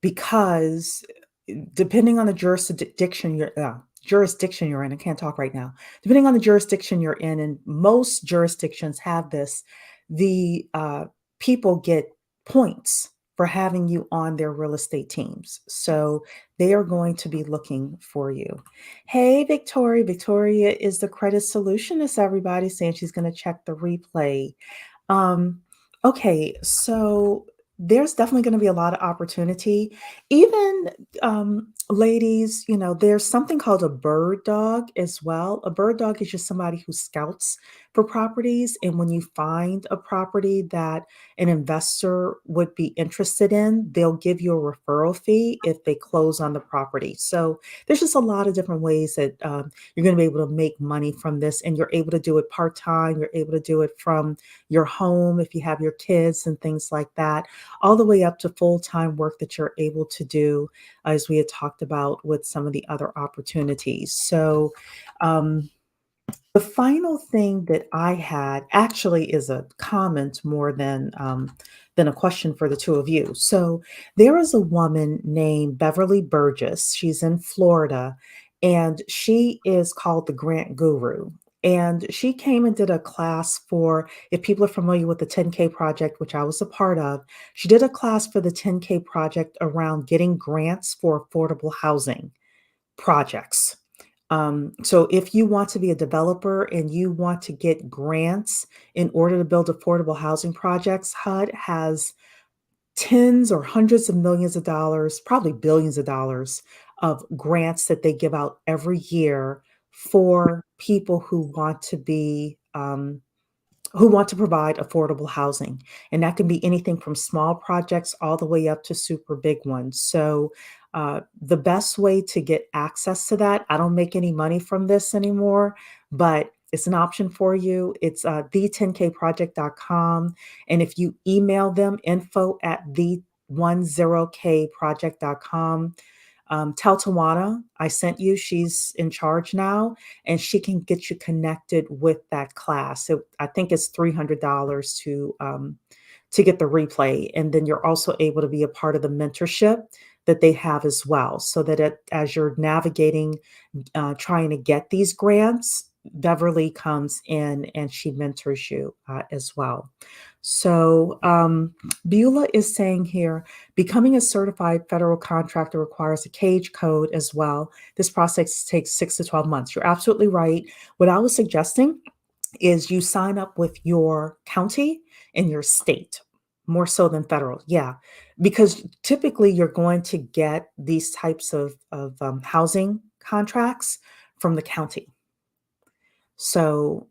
because depending on the jurisdiction you're in, I can't talk right now. Depending on the jurisdiction you're in, and most jurisdictions have this, the people get points for having you on their real estate teams. So they are going to be looking for you. Hey, Victoria. Victoria is the credit solutionist, everybody, saying she's going to check the replay. Um, okay, so there's definitely going to be a lot of opportunity. Even ladies, there's something called a bird dog as well. A bird dog is just somebody who scouts for properties. And when you find a property that an investor would be interested in, they'll give you a referral fee if they close on the property. So there's just a lot of different ways that you're going to be able to make money from this. And you're able to do it part time. You're able to do it from your home if you have your kids and things like that, all the way up to full-time work that you're able to do, as we had talked about with some of the other opportunities. So the final thing that I had actually is a comment more than a question for the two of you. So there is a woman named Beverly Burgess. She's in Florida, and she is called the Grant Guru. And she came and did a class for, if people are familiar with the 10K project, which I was a part of, she did a class for the 10K project around getting grants for affordable housing projects. So if you want to be a developer and you want to get grants in order to build affordable housing projects, HUD has tens or hundreds of millions of dollars, probably billions of dollars of grants that they give out every year for people who want to provide affordable housing. And that can be anything from small projects all the way up to super big ones. So the best way to get access to that, I don't make any money from this anymore, but it's an option for you. It's the10kproject.com. And if you email them info at the10kproject.com, tell Tawana I sent you. She's in charge now, and she can get you connected with that class. So I think it's $300 to get the replay, and then you're also able to be a part of the mentorship that they have as well. So that as you're navigating, trying to get these grants, Beverly comes in and she mentors you as well. So Beulah is saying here, becoming a certified federal contractor requires a cage code as well. This process takes 6 to 12 months. You're absolutely right. What I was suggesting is you sign up with your county and your state, more so than federal. Yeah, because typically you're going to get these types of housing contracts from the county. So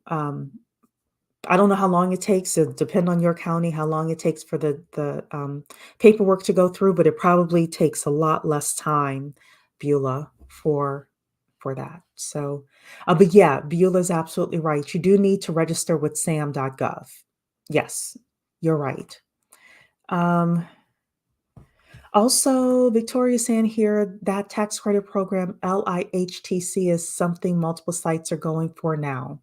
I don't know how long it takes. It depend on your county, how long it takes for the paperwork to go through, but it probably takes a lot less time, Beulah, for that. So, but yeah, Beulah's absolutely right. You do need to register with sam.gov. Yes, you're right. Um, Also, Victoria saying here that tax credit program, LIHTC, is something multiple sites are going for now.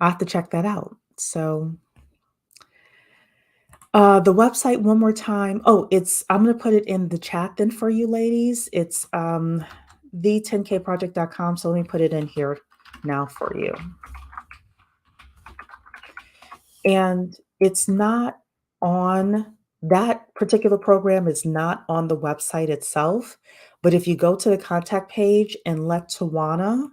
I have to check that out. So, the website one more time. Oh, I'm going to put it in the chat then for you ladies. It's the10kproject.com. So let me put it in here now for you. And it's not on that particular program is not on the website itself. But if you go to the contact page and let Tawana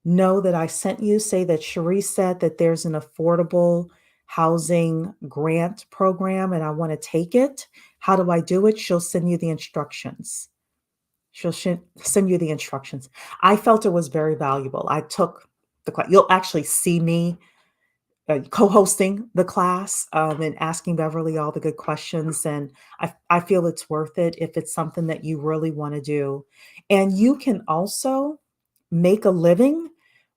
know that I sent you, say that Cherie said that there's an affordable housing grant program and I want to take it. How do I do it? She'll send you the instructions. Send you the instructions. I felt it was very valuable. I took the class. You'll actually see me co-hosting the class and asking Beverly all the good questions. And I feel it's worth it if it's something that you really want to do. And you can also make a living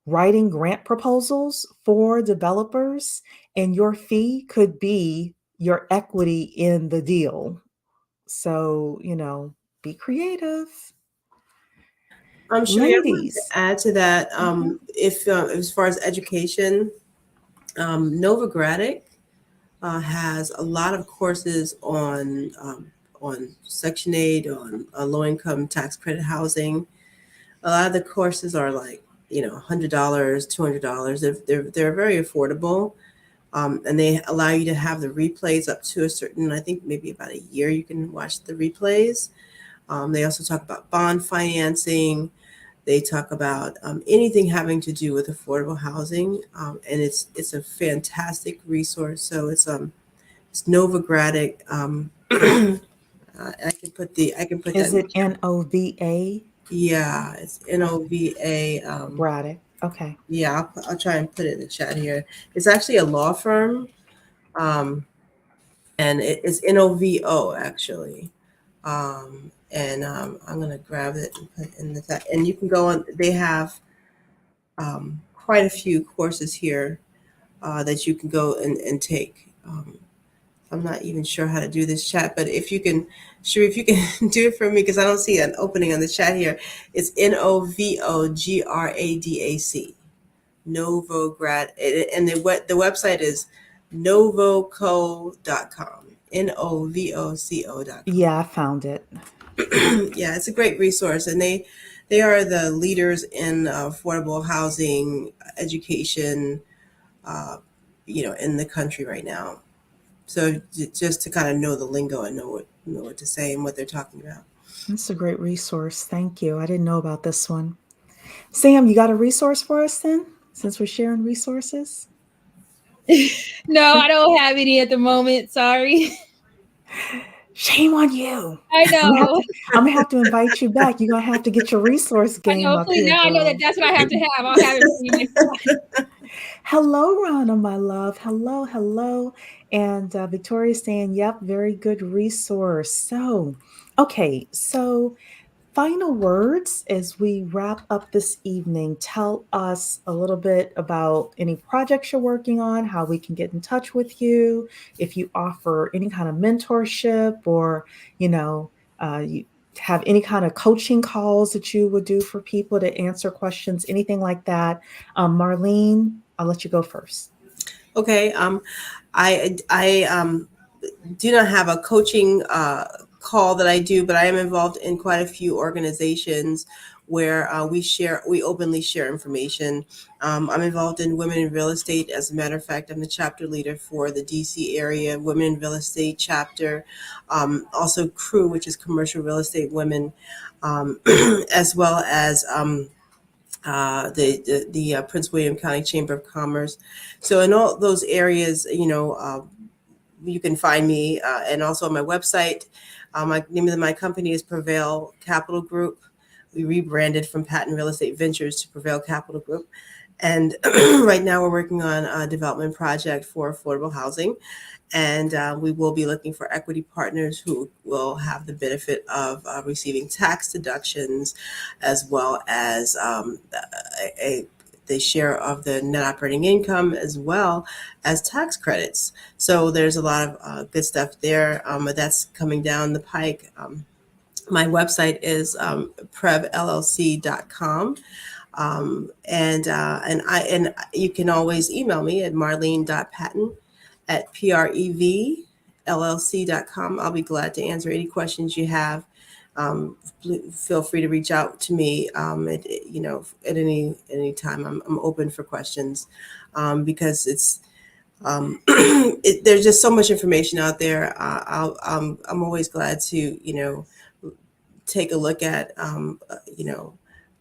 writing grant proposals for developers, and your fee could be your equity in the deal. So, be creative. Cherie, I wanted Ladies. to add to that. Mhm. If as far as education, Novogradic has a lot of courses on Section 8, on low income tax credit housing. A lot of the courses are like $100, $200. They're very affordable, and they allow you to have the replays up to a certain, I think maybe about a year. You can watch the replays. They also talk about bond financing. They talk about anything having to do with affordable housing, and it's a fantastic resource. So it's Novogradic. I can put that Is in the it chat. NOVA? Yeah, it's NOVA. Braddock. Okay. Yeah, I'll try and put it in the chat here. It's actually a law firm, um, and it's NOVO actually. And I'm gonna grab it and put it in the chat. And you can go on. They have quite a few courses here that you can go and take. I'm not even sure how to do this chat, but if you can, sure, if you can do it for me, because I don't see an opening on the chat here. It's NOVOGRADAC, Novograd, and the website is novoco.com, NOVOCO.com. Yeah, I found it. Yeah, it's a great resource, and they are the leaders in affordable housing, education, uh, in the country right now. So just to kind of know the lingo and know what to say and what they're talking about. That's a great resource. Thank you. I didn't know about this one. Sam, you got a resource for us then, since we're sharing resources? No, I don't have any at the moment. Sorry. Shame on you. I I'm gonna have know. to, I'm gonna have to invite you back. You're gonna have to get your resource I game know. up Please, here, now I know that girl. that's what I have to have. I'll have it for you next time. Hello, Rana, my love. Hello, hello. And Victoria's saying, yep, very good resource. So, okay, so final words as we wrap up this evening. Tell us a little bit about any projects you're working on, how we can get in touch with you, if you offer any kind of mentorship or, you have any kind of coaching calls that you would do for people to answer questions, anything like that. Marlene, I'll let you go first. Okay. I do not have a coaching call that I do, but I am involved in quite a few organizations where we openly share information. I'm involved in Women in Real Estate. As a matter of fact, I'm the chapter leader for the DC area Women in Real Estate chapter. Also CREW, which is Commercial Real Estate Women, as well as the Prince William County Chamber of Commerce. So in all those areas, you can find me, and also on my website. My name of my company is Prevail Capital Group. We rebranded from Patent Real Estate Ventures to Prevail Capital Group. And right now we're working on a development project for affordable housing. And we will be looking for equity partners who will have the benefit of receiving tax deductions as well as the share of the net operating income as well as tax credits. So there's a lot of good stuff there, but that's coming down the pike. My website is prevllc.com. And you can always email me at marlene.patton@prevllc.com. I'll be glad to answer any questions you have. Feel free to reach out to me at any time. I'm open for questions because there's just so much information out there. I'm always glad to take a look at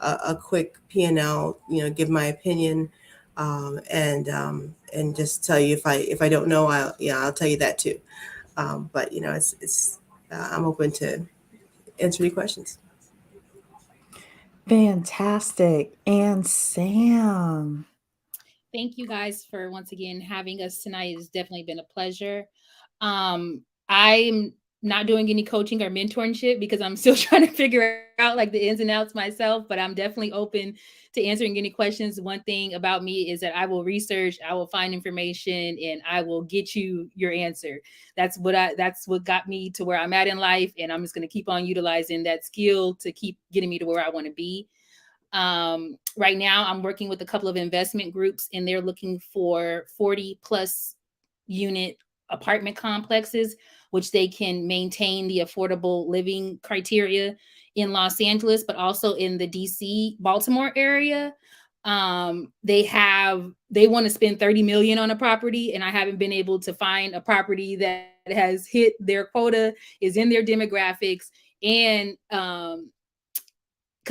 a quick P&L, give my opinion, and just tell you if I don't know, I'll tell you that too. But it's I'm open to answer any questions. Fantastic. And Sam. Thank you guys for once again having us tonight. It's definitely been a pleasure. I'm not doing any coaching or mentorship because I'm still trying to figure out like the ins and outs myself, but I'm definitely open to answering any questions. One thing about me is that I will research, I will find information, and I will get you your answer. That's what got me to where I'm at in life, and I'm just going to keep on utilizing that skill to keep getting me to where I want to be. Right now I'm working with a couple of investment groups, and they're looking for 40 plus unit apartment complexes, which they can maintain the affordable living criteria in Los Angeles, but also in the DC, Baltimore area. They want to spend 30 million on a property, and I haven't been able to find a property that has hit their quota, is in their demographics, and because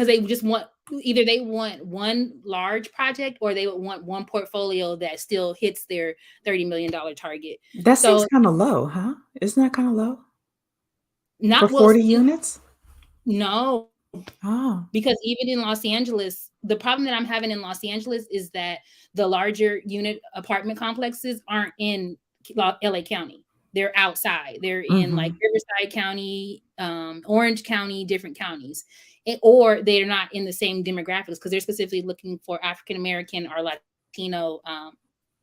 they just want either they want one large project or they would want one portfolio that still hits their $30 million target. That So seems kind of low, huh? Isn't that kind of low for not well, 40 units? no, Oh. because even in Los Angeles, the problem that I'm having in Los Angeles is that the larger unit apartment complexes aren't in LA County. They're outside. They're in like Mhm. Riverside County, Orange County, different counties. Or they're not in the same demographics because they're specifically looking for African American or Latino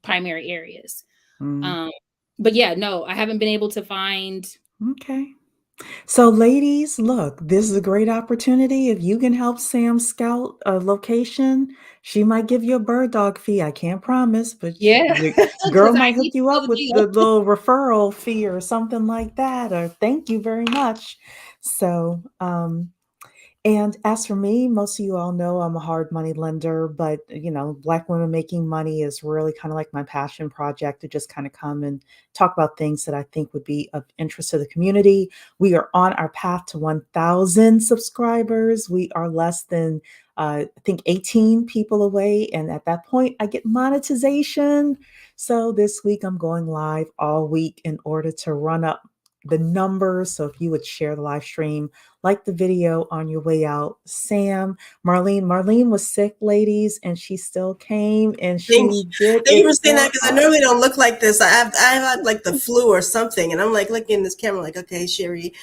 primary areas. Mm. Um, but yeah, no, I haven't been able to find. Okay. So, ladies, look, this is a great opportunity. If you can help Sam scout a location, she might give you a bird dog fee. I can't promise, but Yeah, the girl because I might hook need to you know up the with deal. the little referral fee or something like that. Or thank you very much. So, and as for me, most of you all know I'm a hard money lender, but Black women making money is really kind of like my passion project to just kind of come and talk about things that I think would be of interest to the community. We are on our path to 1,000 subscribers. We are less than, I think, 18 people away. And at that point, I get monetization. So this week, I'm going live all week in order to run up the numbers. So if you would share the live stream, like the video on your way out. Sam, Marlene was sick, ladies, and she still came and Thank you. she did Thank you it for saying that for because I us. normally don't look like this. I have like the flu or something, and I'm like looking in this camera like, okay, Sherry,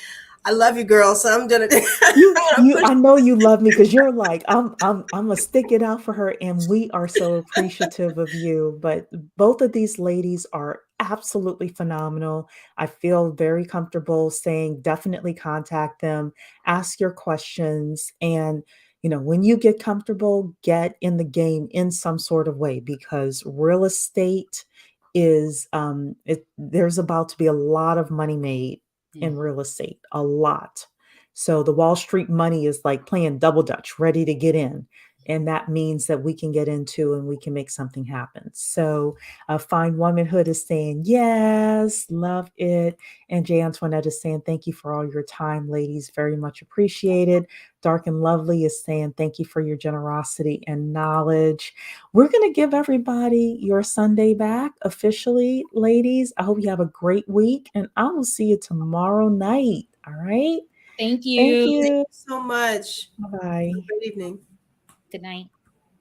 I love you, girl. So I'm gonna I'm gonna push. I know you love me because you're like, I'm gonna stick it out for her, and we are so appreciative of you. But both of these ladies are absolutely phenomenal. I feel very comfortable saying definitely contact them, ask your questions, and when you get comfortable, get in the game in some sort of way because real estate is there's about to be a lot of money made in real estate, a lot. So the Wall Street money is like playing double dutch, ready to get in. And that means that we can get into and we can make something happen. So Fine Womanhood is saying, yes, love it. And Jay Antoinette is saying, thank you for all your time, ladies. Very much appreciated. Dark and Lovely is saying, thank you for your generosity and knowledge. We're going to give everybody your Sunday back officially, ladies. I hope you have a great week and I will see you tomorrow night. All right. Thank Thank you. Thank you. you so much. Have Bye-bye. a great evening. Good night.